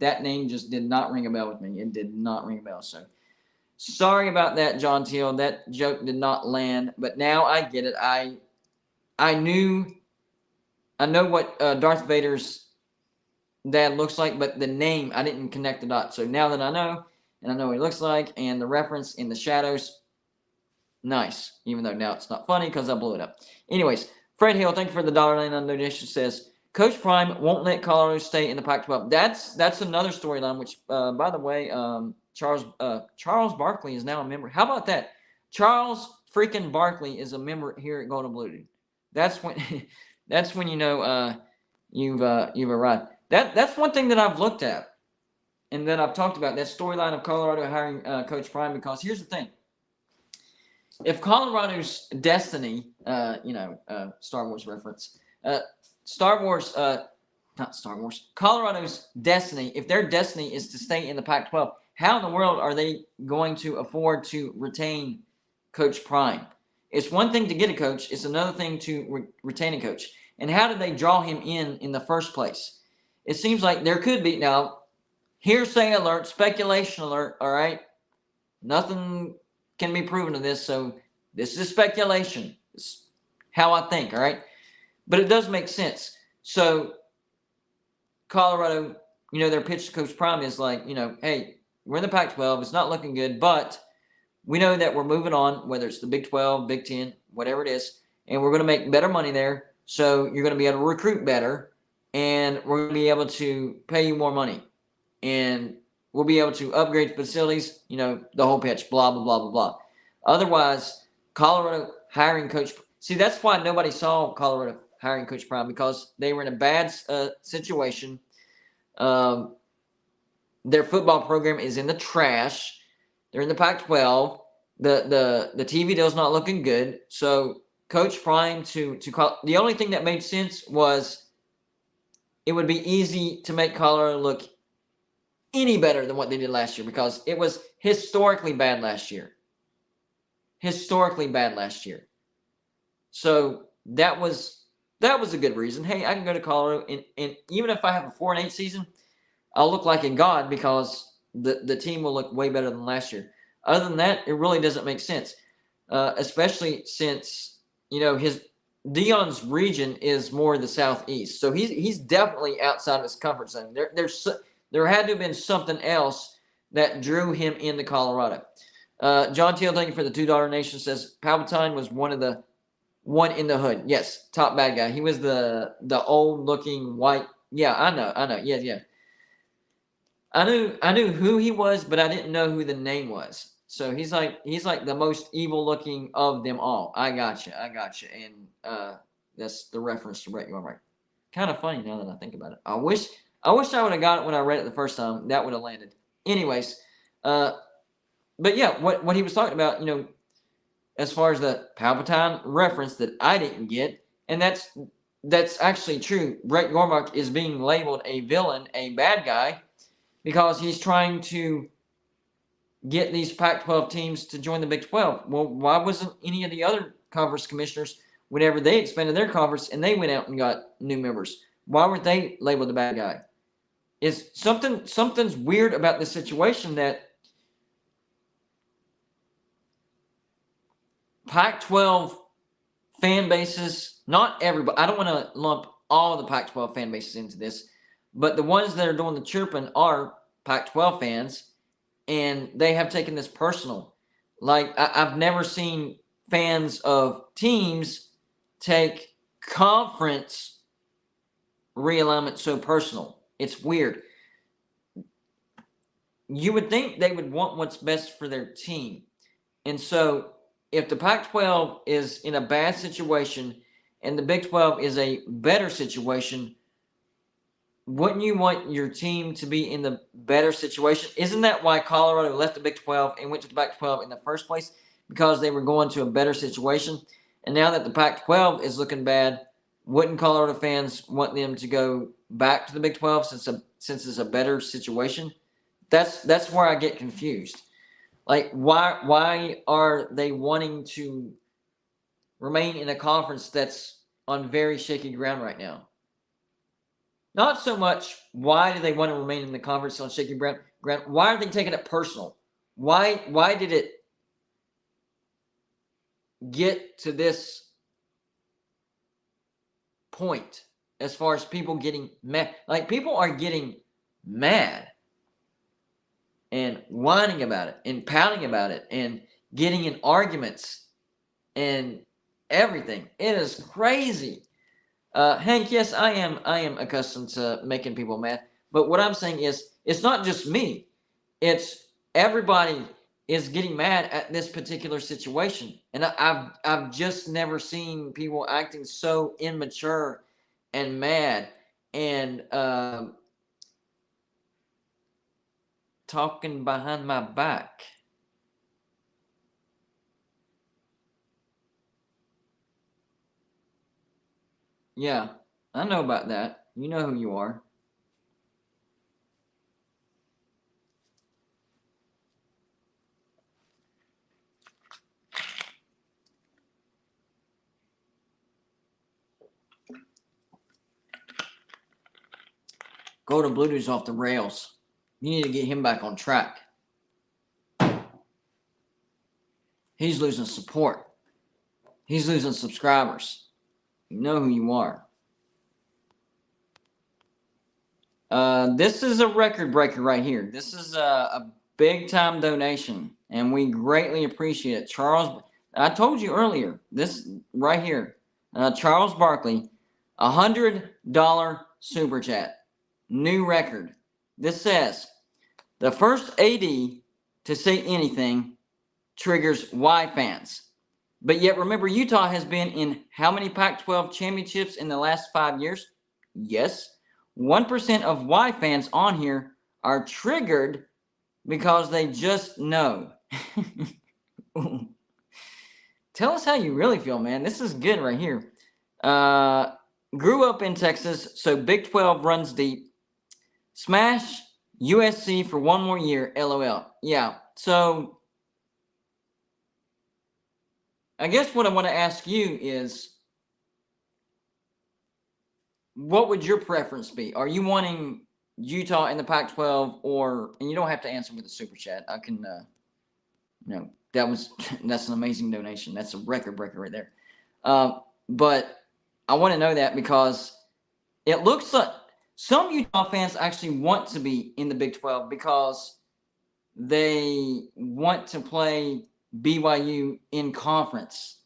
That name just did not ring a bell with me. It did not ring a bell. So sorry about that, John Teal. That joke did not land, but now I get it. I know what Darth Vader's dad looks like, but the name, I didn't connect the dots. So now that I know, and I know what he looks like, and the reference in the shadows, nice. Even though now it's not funny because I blew it up. Anyways, Fred Hill, thank you for the $1.99 donation, says, Coach Prime won't let Colorado stay in the Pac-12. That's another storyline, which, by the way, Charles Barkley is now a member. How about that? Charles freaking Barkley is a member here at Golden Blue. That's when you know you've arrived. That's one thing that I've looked at and that I've talked about, that storyline of Colorado hiring Coach Prime, because here's the thing. If Colorado's destiny, Star Wars reference, Colorado's destiny, if their destiny is to stay in the Pac-12, how in the world are they going to afford to retain Coach Prime? It's one thing to get a coach. It's another thing to retain a coach. And how did they draw him in the first place? It seems like there could be, now, hearsay alert, speculation alert, all right? Nothing can be proven to this, so this is speculation. It's how I think, all right? But it does make sense. So Colorado, their pitch to Coach Prime is like, hey, we're in the Pac-12. It's not looking good, but we know that we're moving on, whether it's the Big 12, Big 10, whatever it is, and we're going to make better money there. So you're going to be able to recruit better, and we're going to be able to pay you more money. And we'll be able to upgrade facilities, the whole pitch, blah, blah, blah, blah, blah. Otherwise, Colorado hiring Coach – see, that's why nobody saw Colorado hiring Coach Prime, because they were in a bad situation. Their football program is in the trash. They're in the Pac-12. The TV deal's not looking good. So Coach Prime to call – the only thing that made sense was it would be easy to make Colorado look any better than what they did last year, because it was historically bad last year. Historically bad last year. So that was a good reason. Hey, I can go to Colorado, and even if I have a 4-8 season, I'll look like a god, because the team will look way better than last year. Other than that, it really doesn't make sense, especially since his Deion's region is more the southeast, so he's definitely outside of his comfort zone. There had to have been something else that drew him into Colorado. John Teal, thank you for the $2 nation, says Palpatine was one in the hood. Yes, top bad guy. He was the old looking white. Yeah, I know. Yeah. I knew who he was, but I didn't know who the name was. So he's like the most evil looking of them all. I gotcha. And that's the reference to Brett Yormark. Kind of funny now that I think about it. I wish I would have got it when I read it the first time. That would have landed. Anyways, but yeah, what he was talking about, as far as the Palpatine reference that I didn't get, and that's actually true. Brett Yormark is being labeled a villain, a bad guy, because he's trying to get these Pac-12 teams to join the Big 12. Well, why wasn't any of the other conference commissioners, whenever they expanded their conference and they went out and got new members, why weren't they labeled the bad guy? Is something's weird about this situation, that Pac-12 fan bases, not everybody, I don't want to lump all the Pac-12 fan bases into this, but the ones that are doing the chirping are Pac-12 fans, and they have taken this personal. Like, I've never seen fans of teams take conference realignment so personal. It's weird. You would think they would want what's best for their team. And so if the Pac-12 is in a bad situation and the Big 12 is a better situation, wouldn't you want your team to be in the better situation? Isn't that why Colorado left the Big 12 and went to the Pac-12 in the first place? Because they were going to a better situation. And now that the Pac-12 is looking bad, wouldn't Colorado fans want them to go back to the Big 12 since it's a better situation? That's where I get confused. Like, why are they wanting to remain in a conference that's on very shaky ground right now? Not so much why do they want to remain in the conference on shaky ground. Why are they taking it personal? Why did it get to this point as far as people getting mad? Like, people are getting mad and whining about it and pouting about it and getting in arguments and everything. It is crazy. Hank, yes, I am accustomed to making people mad. But what I'm saying is, it's not just me. It's everybody is getting mad at this particular situation. And I've just never seen people acting so immature and mad and talking behind my back. Yeah, I know about that. You know who you are. Golden Bluetooth's off the rails. You need to get him back on track. He's losing support. He's losing subscribers. You know who you are. This is a record breaker right here. This is a big time donation, and we greatly appreciate it. Charles, I told you earlier, this right here, Charles Barkley, $100 super chat. New record. This says, the first AD to say anything triggers Y fans. But yet, remember, Utah has been in how many Pac-12 championships in the last 5 years? Yes. 1% of Y fans on here are triggered because they just know. Tell us how you really feel, man. This is good right here. Grew up in Texas, so Big 12 runs deep. Smash USC for one more year, LOL. Yeah, so I guess what I want to ask you is, what would your preference be? Are you wanting Utah in the Pac-12, or, and you don't have to answer with a super chat. I can, that's an amazing donation. That's a record breaker right there. But I want to know that because it looks like some Utah fans actually want to be in the Big 12 because they want to play BYU in conference.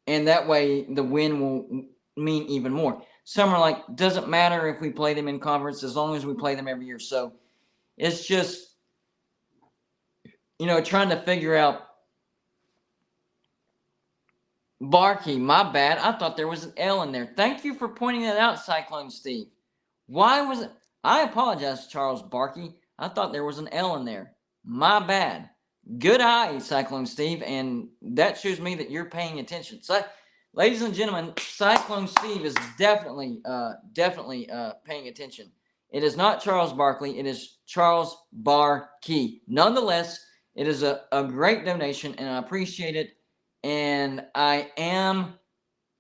And that way the win will mean even more. Some are like, doesn't matter if we play them in conference as long as we play them every year. So it's just, trying to figure out. Barkey, my bad. I thought there was an L in there. Thank you for pointing that out, Cyclone Steve. Why was it? I apologize, Charles Barkey. I thought there was an L in there. My bad. Good eye, Cyclone Steve, and that shows me that you're paying attention. So, ladies and gentlemen, Cyclone Steve is definitely paying attention. It is not Charles Barkley. It is Charles Barkey. Nonetheless, it is a great donation, and I appreciate it. And I am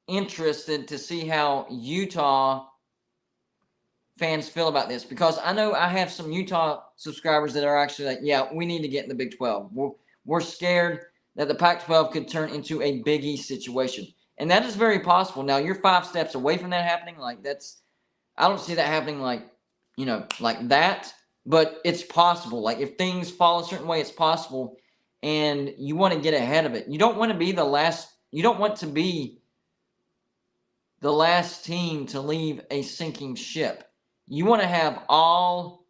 interested to see how Utah fans feel about this, because I know I have some Utah subscribers that are actually like, yeah, we need to get in the Big 12. We're scared that the Pac-12 could turn into a Big East situation. And that is very possible. Now, you're 5 steps away from that happening. I don't see that happening like that, but it's possible. Like, if things fall a certain way, it's possible. And you want to get ahead of it. You don't want to be the last. You don't want to be the last team to leave a sinking ship. You want to have all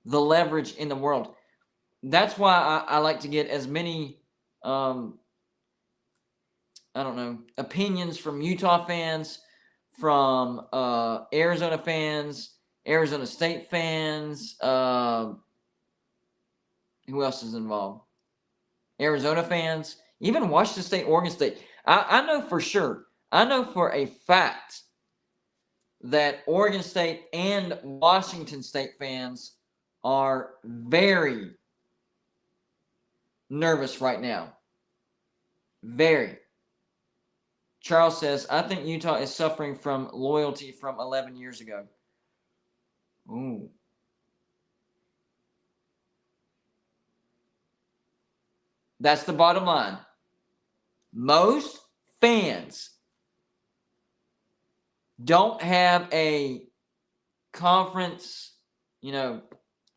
the leverage in the world. That's why I like to get as many, opinions from Utah fans, from Arizona fans, Arizona State fans. Who else is involved? Arizona fans, even Washington State, Oregon State. I know for sure. I know for a fact that Oregon State and Washington State fans are very nervous right now. Very. Charles says, I think Utah is suffering from loyalty from 11 years ago. Ooh. That's the bottom line. Most fans don't have a conference,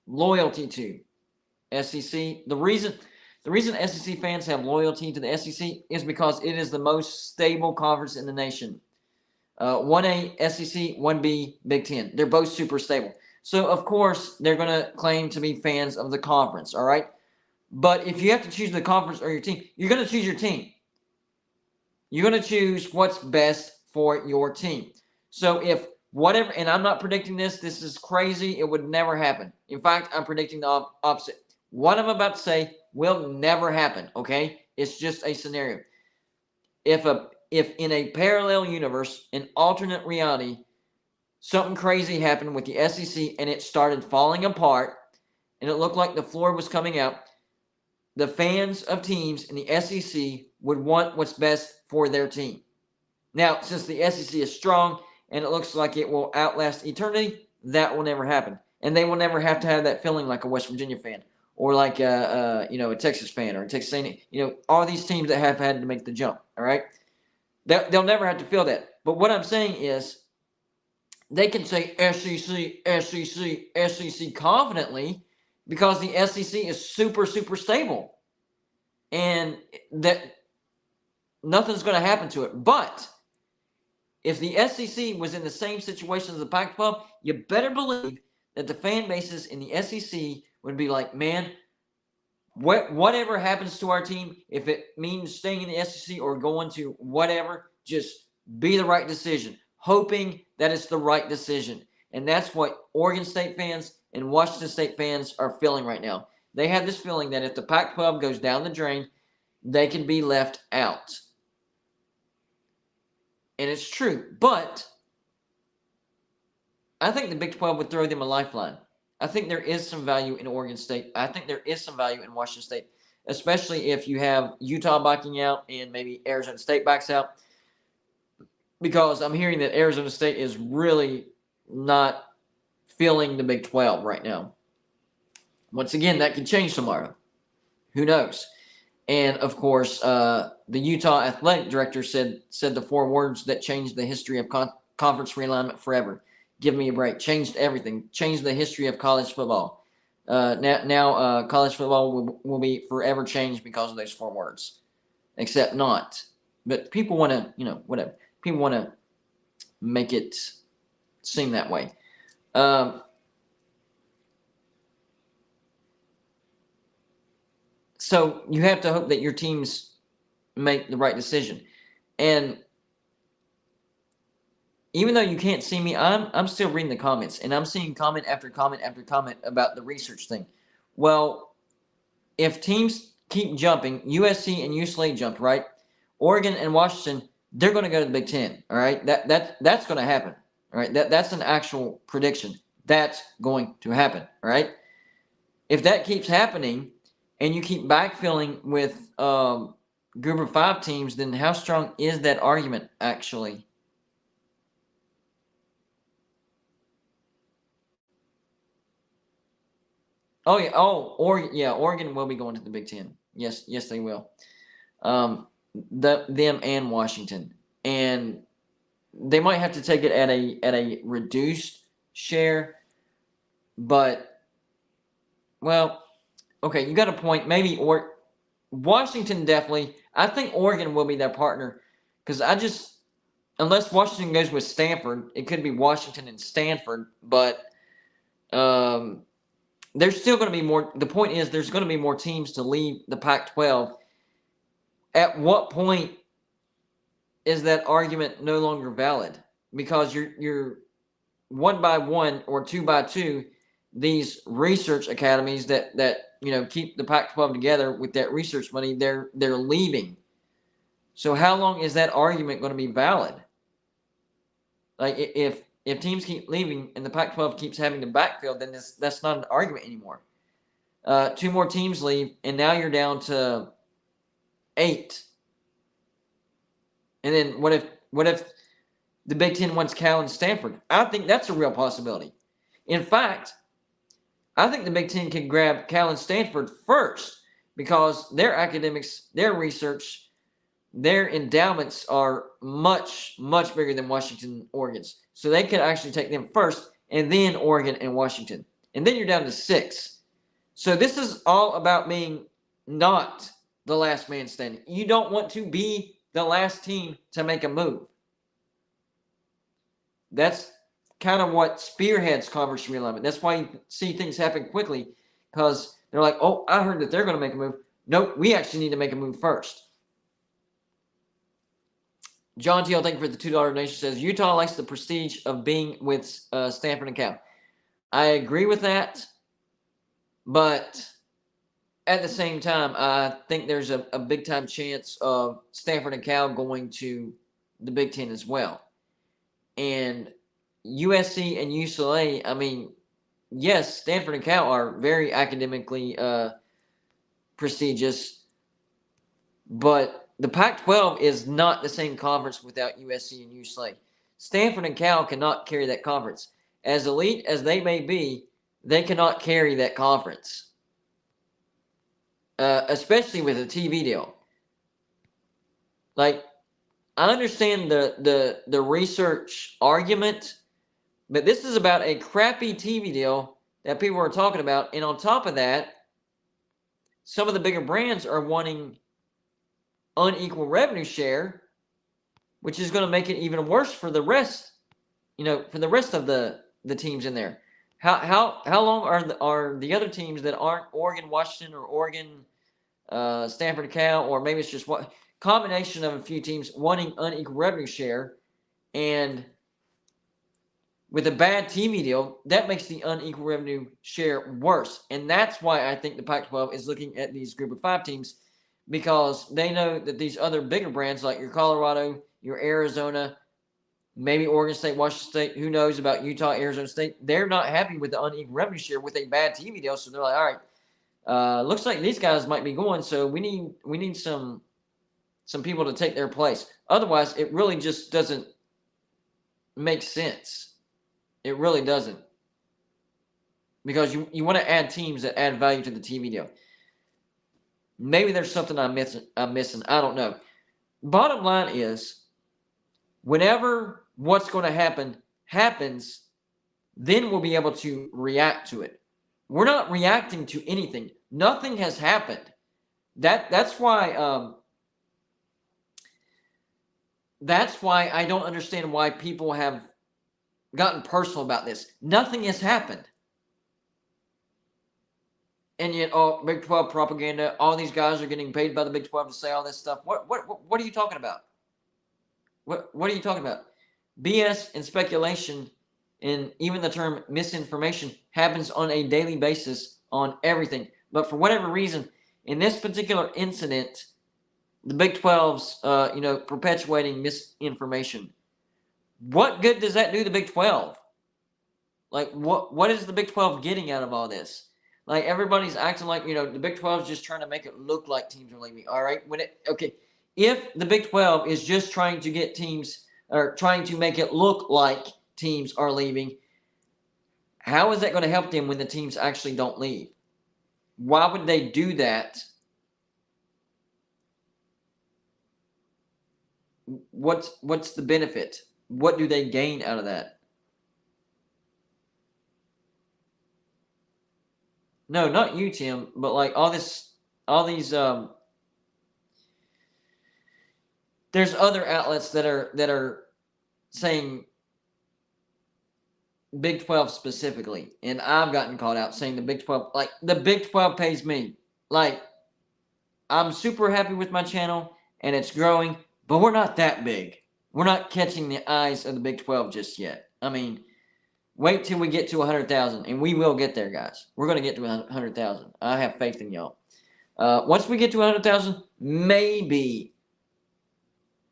loyalty to SEC. The reason SEC fans have loyalty to the SEC is because it is the most stable conference in the nation. 1A SEC, 1B Big Ten. They're both super stable. So, of course, they're going to claim to be fans of the conference, all right? But if you have to choose the conference or your team, you're going to choose your team. You're going to choose what's best for your team. So if whatever, and I'm not predicting this is crazy. It would never happen. In fact, I'm predicting the opposite. What I'm about to say will never happen, okay? It's just a scenario. If in a parallel universe, an alternate reality, something crazy happened with the SEC and it started falling apart and it looked like the floor was coming out, the fans of teams in the SEC would want what's best for their team. Now, since the SEC is strong and it looks like it will outlast eternity, that will never happen. And they will never have to have that feeling like a West Virginia fan or like a Texas fan or a Texas A&M. All these teams that have had to make the jump, all right? They'll never have to feel that. But what I'm saying is they can say SEC, SEC, SEC confidently because the SEC is super, super stable. And that nothing's going to happen to it. But if the SEC was in the same situation as the Pac-12, you better believe that the fan bases in the SEC would be like, man, whatever happens to our team, if it means staying in the SEC or going to whatever, just be the right decision, hoping that it's the right decision. And that's what Oregon State fans and Washington State fans are feeling right now. They have this feeling that if the Pac-12 goes down the drain, they can be left out. And it's true. But I think the Big 12 would throw them a lifeline. I think there is some value in Oregon State. I think there is some value in Washington State, especially if you have Utah backing out and maybe Arizona State backs out. Because I'm hearing that Arizona State is really not feeling the Big 12 right now. Once again, that could change tomorrow. Who knows? And of course, the Utah athletic director said the 4 words that changed the history of conference realignment forever. Give me a break. Changed everything. Changed the history of college football. Now college football will be forever changed because of those 4 words. Except not. But people want to, whatever. People want to make it seem that way. So you have to hope that your teams make the right decision. And even though you can't see me, I'm still reading the comments, and I'm seeing comment after comment after comment about the research thing. Well, if teams keep jumping, USC and UCLA jumped, right? Oregon and Washington, they're going to go to the Big Ten, all right? That's going to happen, all right? That's an actual prediction. That's going to happen, all right? If that keeps happening and you keep backfilling with group of 5 teams, then how strong is that argument actually? Oh yeah. Oh, Oregon will be going to the Big Ten. Yes, they will. Them and Washington, and they might have to take it at a reduced share, but well, okay, you got a point. Maybe Washington definitely. I think Oregon will be their partner because unless Washington goes with Stanford, it could be Washington and Stanford, but there's still going to be more. The point is, there's going to be more teams to leave the Pac-12. At what point is that argument no longer valid? Because you're 1 by 1 or 2 by 2, these research academies that keep the Pac-12 together with that research money, they're leaving. So how long is that argument going to be valid? Like if teams keep leaving and the Pac-12 keeps having to backfill, then that's not an argument anymore. 2 more teams leave, and now you're down to 8. And then what if the Big Ten wants Cal and Stanford? I think that's a real possibility. In fact, I think the Big Ten can grab Cal and Stanford first because their academics, their research, their endowments are much, much bigger than Washington and Oregon's. So they could actually take them first, and then Oregon and Washington. And then you're down to 6. So this is all about being not the last man standing. You don't want to be the last team to make a move. That's kind of what spearheads conference realignment. That's why you see things happen quickly, because they're like, oh, I heard that they're going to make a move. Nope, we actually need to make a move first. John T.L., thank you for the $2 donation, says, Utah likes the prestige of being with Stanford and Cal. I agree with that, but at the same time, I think there's a big-time chance of Stanford and Cal going to the Big Ten as well. And USC and UCLA, I mean, yes, Stanford and Cal are very academically prestigious, but the Pac-12 is not the same conference without USC and UCLA. Stanford and Cal cannot carry that conference. As elite as they may be, they cannot carry that conference. Especially with a TV deal. Like, I understand the research argument, but this is about a crappy TV deal that people are talking about. And on top of that, some of the bigger brands are wanting unequal revenue share, which is going to make it even worse for the rest, for the rest of the teams in there. How long are the other teams that aren't Oregon, Washington, or Oregon, Stanford, Cal, or maybe it's just what combination of a few teams wanting unequal revenue share, and with a bad TV deal, that makes the unequal revenue share worse. And that's why I think the Pac-12 is looking at these group of 5 teams, because they know that these other bigger brands like your Colorado, your Arizona, maybe Oregon State, Washington State, who knows about Utah, Arizona State. They're not happy with the unequal revenue share with a bad TV deal, so they're like, all right, looks like these guys might be going, so we need some people to take their place. Otherwise, it really just doesn't make sense. It really doesn't. Because you want to add teams that add value to the TV deal. Maybe there's something I'm missing. I don't know. Bottom line is, whenever what's going to happen happens, then we'll be able to react to it. We're not reacting to anything. Nothing has happened. That's why I don't understand why people have gotten personal about this. Nothing has happened. And yet, Big 12 propaganda, all these guys are getting paid by the Big 12 to say all this stuff. What are you talking about? What are you talking about? BS and speculation, and even the term misinformation happens on a daily basis on everything. But for whatever reason, in this particular incident, the Big 12's, perpetuating misinformation. What good does that do the Big 12? Like, what is the Big 12 getting out of all this? Like, everybody's acting like, the Big 12 is just trying to make it look like teams are leaving. All right. If the Big 12 is just trying to get teams, or trying to make it look like teams are leaving, how is that going to help them when the teams actually don't leave? Why would they do that? What's the benefit? What do they gain out of that? No, not you, Tim, but like all these there's other outlets that are saying Big 12 specifically, and I've gotten called out saying the Big 12, like the Big 12 pays me. Like, I'm super happy with my channel and it's growing, but we're not that big. We're not catching the eyes of the Big 12 just yet. I mean, wait till we get to 100,000, and we will get there, guys. We're going to get to 100,000. I have faith in y'all. Once we get to 100,000, maybe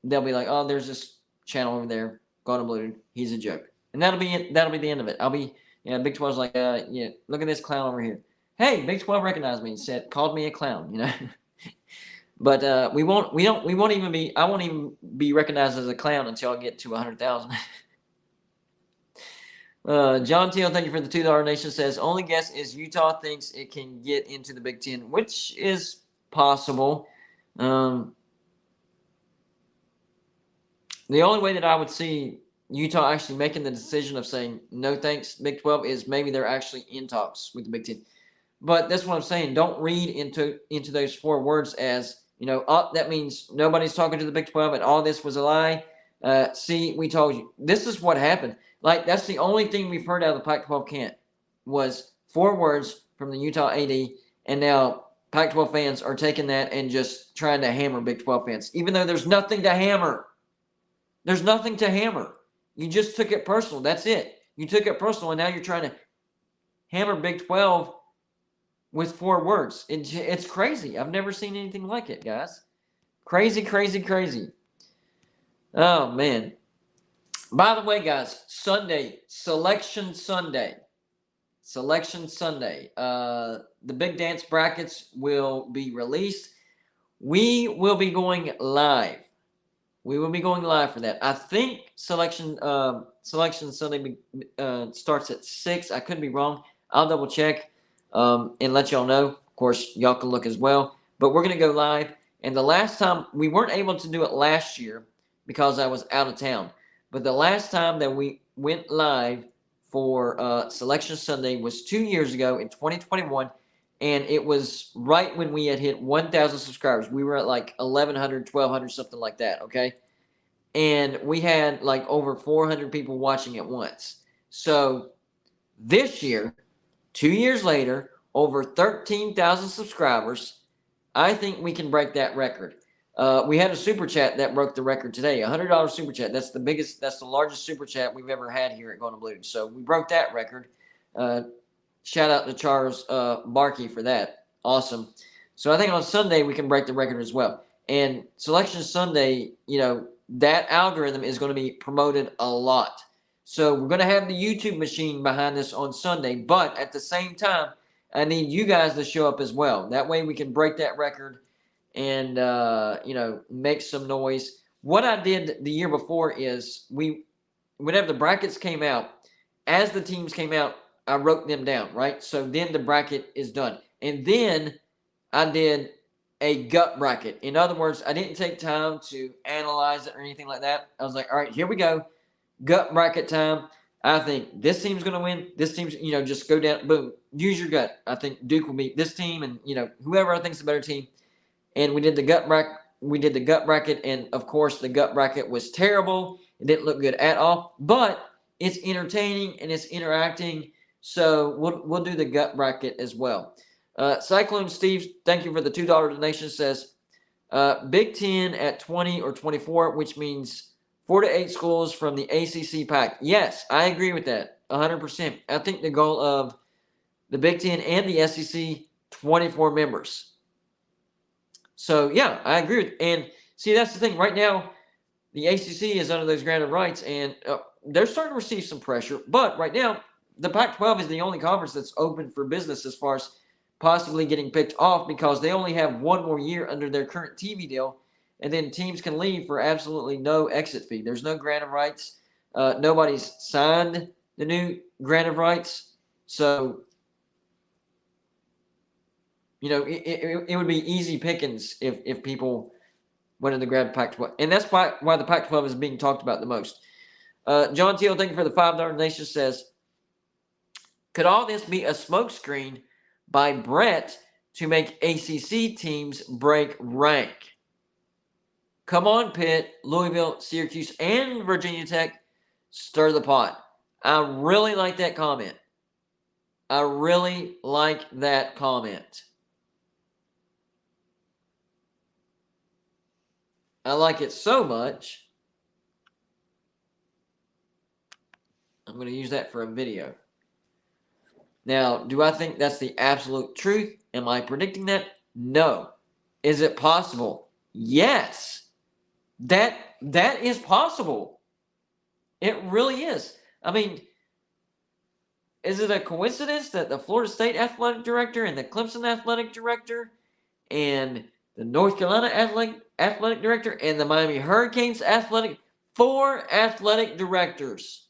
they'll be like, oh, there's this channel over there, Golden Blue. He's a joke. And that'll be it. That'll be the end of it. I'll be, Big 12's like, look at this clown over here. Hey, Big 12 recognized me and called me a clown, But I won't even be recognized as a clown until I get to 100,000. John Teal, thank you for the $2 donation, says, only guess is Utah thinks it can get into the Big Ten, which is possible. The only way that I would see Utah actually making the decision of saying, no thanks, Big 12, is maybe they're actually in talks with the Big Ten. But that's what I'm saying. Don't read into those 4 words as, that means nobody's talking to the Big 12 and all this was a lie. See, we told you. This is what happened. Like, that's the only thing we've heard out of the Pac-12 camp was 4 words from the Utah AD, and now Pac-12 fans are taking that and just trying to hammer Big 12 fans, even though there's nothing to hammer. There's nothing to hammer. You just took it personal. That's it. You took it personal, and now you're trying to hammer Big 12 with 4 words. It's crazy. I've never seen anything like it, guys. Crazy, crazy, crazy. Oh, man. By the way, guys, Sunday, Selection Sunday. Selection Sunday. The Big Dance brackets will be released. We will be going live. We will be going live for that. I think Selection Sunday starts at 6. I could be wrong. I'll double check and let y'all know. Of course, y'all can look as well. But we're going to go live. And the last time, we weren't able to do it last year because I was out of town. But the last time that we went live for Selection Sunday was 2 years ago in 2021. And it was right when we had hit 1,000 subscribers. We were at like 1,100, 1,200, something like that, okay? And we had like over 400 people watching at once. So this year, 2 years later, over 13,000 subscribers, I think we can break that record. We had a super chat that broke the record today, $100 super chat. That's the largest super chat we've ever had here at Golden Blue. So we broke that record. Shout out to Charles Barkey for that. Awesome. So I think on Sunday we can break the record as well. And Selection Sunday, that algorithm is going to be promoted a lot. So we're going to have the YouTube machine behind us on Sunday, but at the same time, I need you guys to show up as well. That way we can break that record and make some noise. What I did the year before is whenever the brackets came out, as the teams came out, I wrote them down, right? So then the bracket is done. And then I did a gut bracket. In other words, I didn't take time to analyze it or anything like that. I was like, all right, here we go. Gut bracket time. I think this team's going to win. This team's, just go down, boom, use your gut. I think Duke will beat this team and, whoever I think is the better team. And we did the gut bracket. And, of course, the gut bracket was terrible. It didn't look good at all. But it's entertaining and it's interacting. So we'll do the gut bracket as well. Cyclone Steve, thank you for the $2 donation, says Big Ten at 20 or 24, which means 4 to 8 schools from the ACC Pac. Yes, I agree with that 100%. I think the goal of the Big Ten and the SEC, 24 members. So, yeah, I agree with. And see, that's the thing. Right now, the ACC is under those granted rights, and they're starting to receive some pressure. But right now, the Pac-12 is the only conference that's open for business as far as possibly getting picked off, because they only have one more year under their current TV deal, and then teams can leave for absolutely no exit fee. There's no grant of rights. Nobody's signed the new grant of rights. So, it would be easy pickings if people went in the grab Pac-12. And that's why the Pac-12 is being talked about the most. John Teal, thank you for the $5 donation, says, could all this be a smokescreen by Brett to make ACC teams break rank? Come on, Pitt, Louisville, Syracuse, and Virginia Tech, stir the pot. I really like that comment. I really like that comment. I like it so much, I'm going to use that for a video. Now, do I think that's the absolute truth? Am I predicting that? No. Is it possible? Yes. That is possible. It really is. I mean, is it a coincidence that the Florida State athletic director and the Clemson athletic director and the North Carolina athletic director and the Miami Hurricanes 4 athletic directors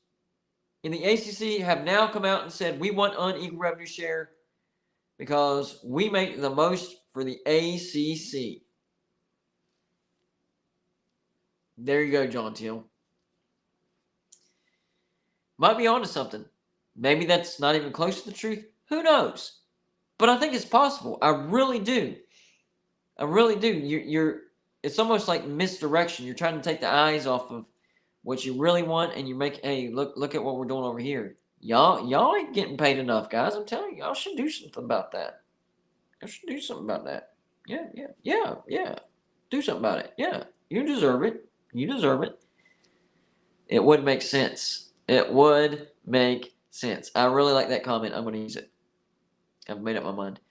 in the ACC have now come out and said we want unequal revenue share because we make the most for the ACC. There you go, John Teal. Might be onto something. Maybe that's not even close to the truth. Who knows? But I think it's possible. I really do. I really do. It's almost like misdirection. You're trying to take the eyes off of what you really want, and you make, hey, look at what we're doing over here. Y'all ain't getting paid enough, guys. I'm telling you, y'all should do something about that. Y'all should do something about that. Yeah. Do something about it. Yeah. You deserve it. It would make sense. It would make sense. I really like that comment. I'm going to use it. I've made up my mind.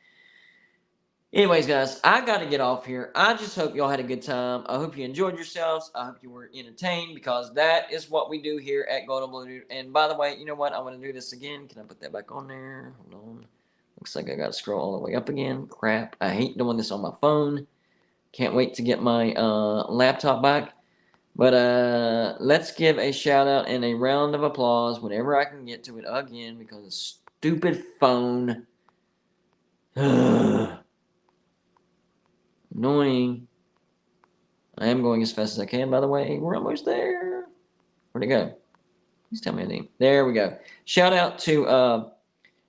Anyways, guys, I got to get off here. I just hope y'all had a good time. I hope you enjoyed yourselves. I hope you were entertained, because that is what we do here at Golden Blue Dude. And by the way, you know what? I want to do this again. Can I put that back on there? Hold on. Looks like I got to scroll all the way up again. Crap. I hate doing this on my phone. Can't wait to get my laptop back. But let's give a shout out and a round of applause whenever I can get to it again, because the stupid phone. Annoying. I am going as fast as I can, by the way. We're almost there. Where'd it go? Please tell me a name. There we go. Shout out to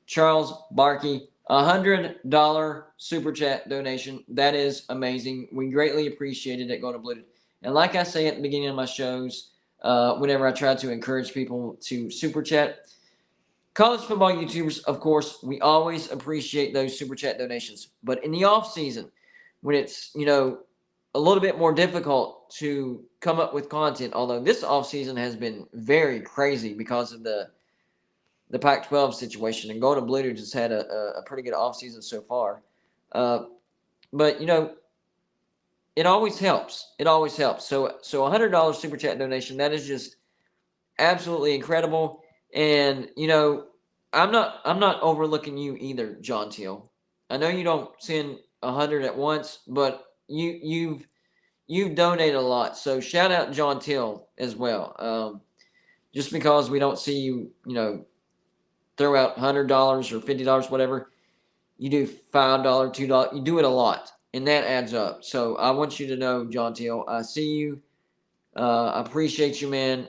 Charles Barkey. $100 super chat donation. That is amazing. We greatly appreciate it at Golden Blue. And like I say at the beginning of my shows, whenever I try to encourage people to super chat, college football YouTubers, of course, we always appreciate those super chat donations. But in the off season, when it's, a little bit more difficult to come up with content, although this offseason has been very crazy because of the Pac-12 situation, and Golden Blue Dudes has had a pretty good offseason so far. But, it always helps. It always helps. So $100 super chat donation, that is just absolutely incredible. And I'm not overlooking you either, John Teal. I know you don't send 100 at once, but you've donated a lot. So shout out John Teal as well. Just because we don't see you, throw out $100 or $50, whatever, you do $5, $2, you do it a lot, and that adds up. So I want you to know, John Teal, I see you. I appreciate you, man.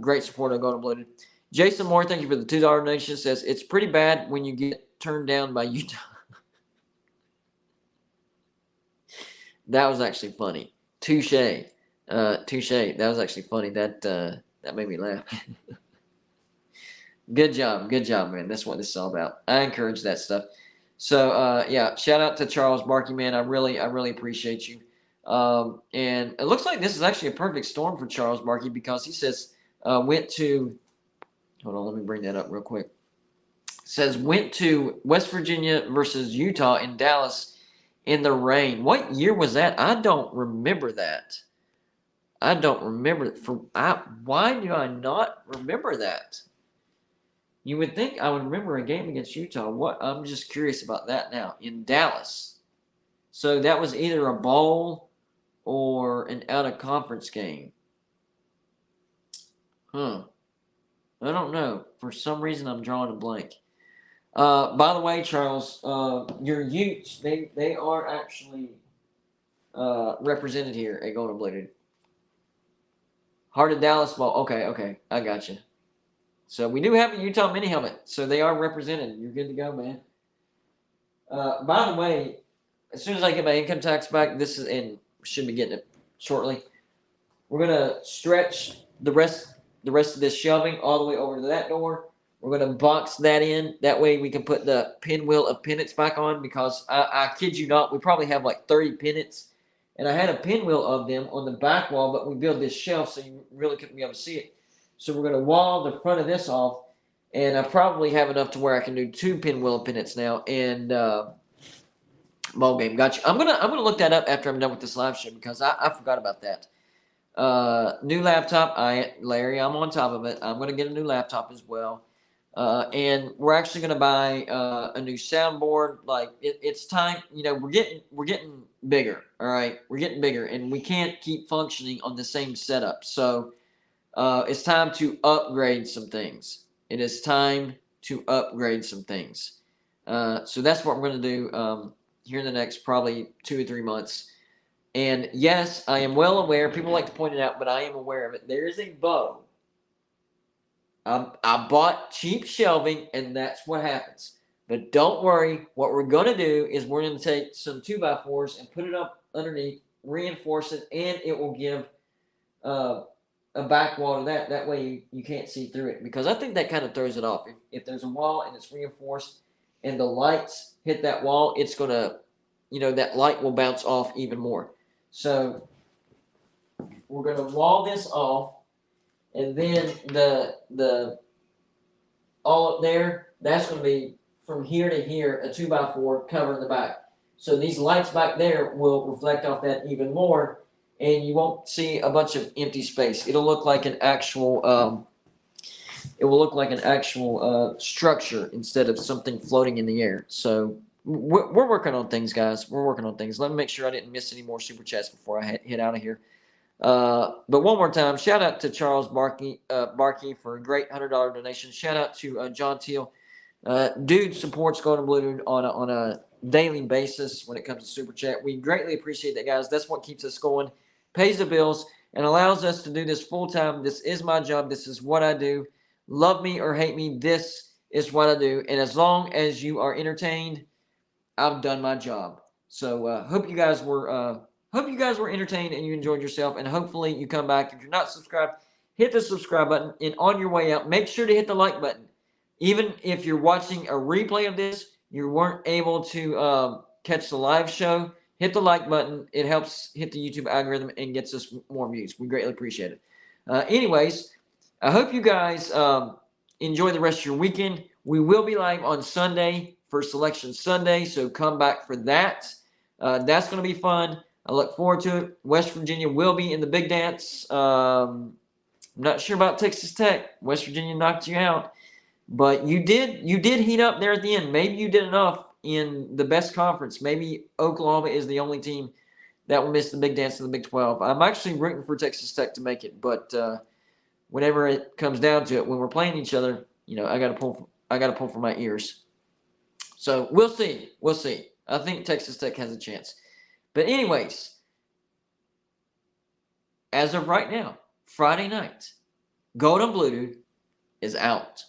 Great support of Golden Blooded. Jason Moore, thank you for the $2 donation. Says it's pretty bad when you get turned down by Utah. That was actually funny. Touche. Touche. That was actually funny. That made me laugh. Good job, man. That's what this is all about. I encourage that stuff. So yeah, shout out to Charles Barkey, man. I really appreciate you. And it looks like this is actually a perfect storm for Charles Barkey because he says went to. Hold on, let me bring that up real quick. Says went to West Virginia versus Utah in Dallas in the rain. What year was that? I don't remember that. I don't remember. Why do I not remember that? You would think I would remember a game against Utah. What? I'm just curious about that now. In Dallas. So that was either a bowl or an out-of-conference game. I don't know. For some reason, I'm drawing a blank. By the way, Charles, your Utes, they are actually represented here at Golden Bladed. Heart of Dallas ball. Okay. I got you. So we do have a Utah mini helmet. So they are represented. You're good to go, man. By the way, as soon as I get my income tax back, should be getting it shortly. We're gonna stretch the rest of this shelving all the way over to that door. We're gonna box that in. That way we can put the pinwheel of pennants back on because I kid you not, we probably have like 30 pennants. And I had a pinwheel of them on the back wall, but we built this shelf so you really couldn't be able to see it. So we're gonna wall the front of this off, and I probably have enough to where I can do 2 pinwheel pennants now and ball game. Gotcha. I'm gonna look that up after I'm done with this live show because I forgot about that. New laptop. Larry, I'm on top of it. I'm gonna get a new laptop as well. And we're actually gonna buy a new soundboard. Like it's time. We're getting bigger. All right, we're getting bigger, and we can't keep functioning on the same setup. So it's time to upgrade some things. It is time to upgrade some things. So that's what we're gonna do here in the next probably 2 or 3 months. And yes, I am well aware. People like to point it out, but I am aware of it. There is a bug. I bought cheap shelving, and that's what happens. But don't worry. What we're going to do is we're going to take some 2x4s and put it up underneath, reinforce it, and it will give a back wall to that. That way you can't see through it. Because I think that kind of throws it off. If there's a wall and it's reinforced and the lights hit that wall, it's going to, that light will bounce off even more. So we're going to wall this off. And then the all up there, that's going to be from here to here, a 2x4 covering the back. So these lights back there will reflect off that even more, and you won't see a bunch of empty space. It'll look like an actual structure instead of something floating in the air. So we're working on things, guys. We're working on things. Let me make sure I didn't miss any more super chats before I head out of here. But one more time, shout out to Charles Barkey for a great $100 donation. Shout out to John Teal. Dude supports Golden Blue on a daily basis when it comes to super chat. We greatly appreciate that, guys. That's what keeps us going, pays the bills, and allows us to do this full time. This is my job. This is what I do. Love me or hate me, this is what I do. And as long as you are entertained, I've done my job. So hope you guys were entertained and you enjoyed yourself, and hopefully you come back. If you're not subscribed, hit the subscribe button, and on your way out, make sure to hit the like button. Even if you're watching a replay of this, you weren't able to catch the live show, hit the like button. It helps hit the YouTube algorithm and gets us more views. We greatly appreciate it. Anyways, I hope you guys enjoy the rest of your weekend. We will be live on Sunday for Selection Sunday, so come back for that. That's going to be fun. I look forward to it. West Virginia will be in the big dance. I'm not sure about Texas Tech. West Virginia knocked you out, but you did heat up there at the end. Maybe you did enough in the best conference. Maybe Oklahoma is the only team that will miss the big dance in the Big 12. I'm actually rooting for Texas Tech to make it, but whenever it comes down to it, when we're playing each other, I got to pull for my ears. So we'll see. We'll see. I think Texas Tech has a chance. But anyways, as of right now, Friday night, Golden Blue is out.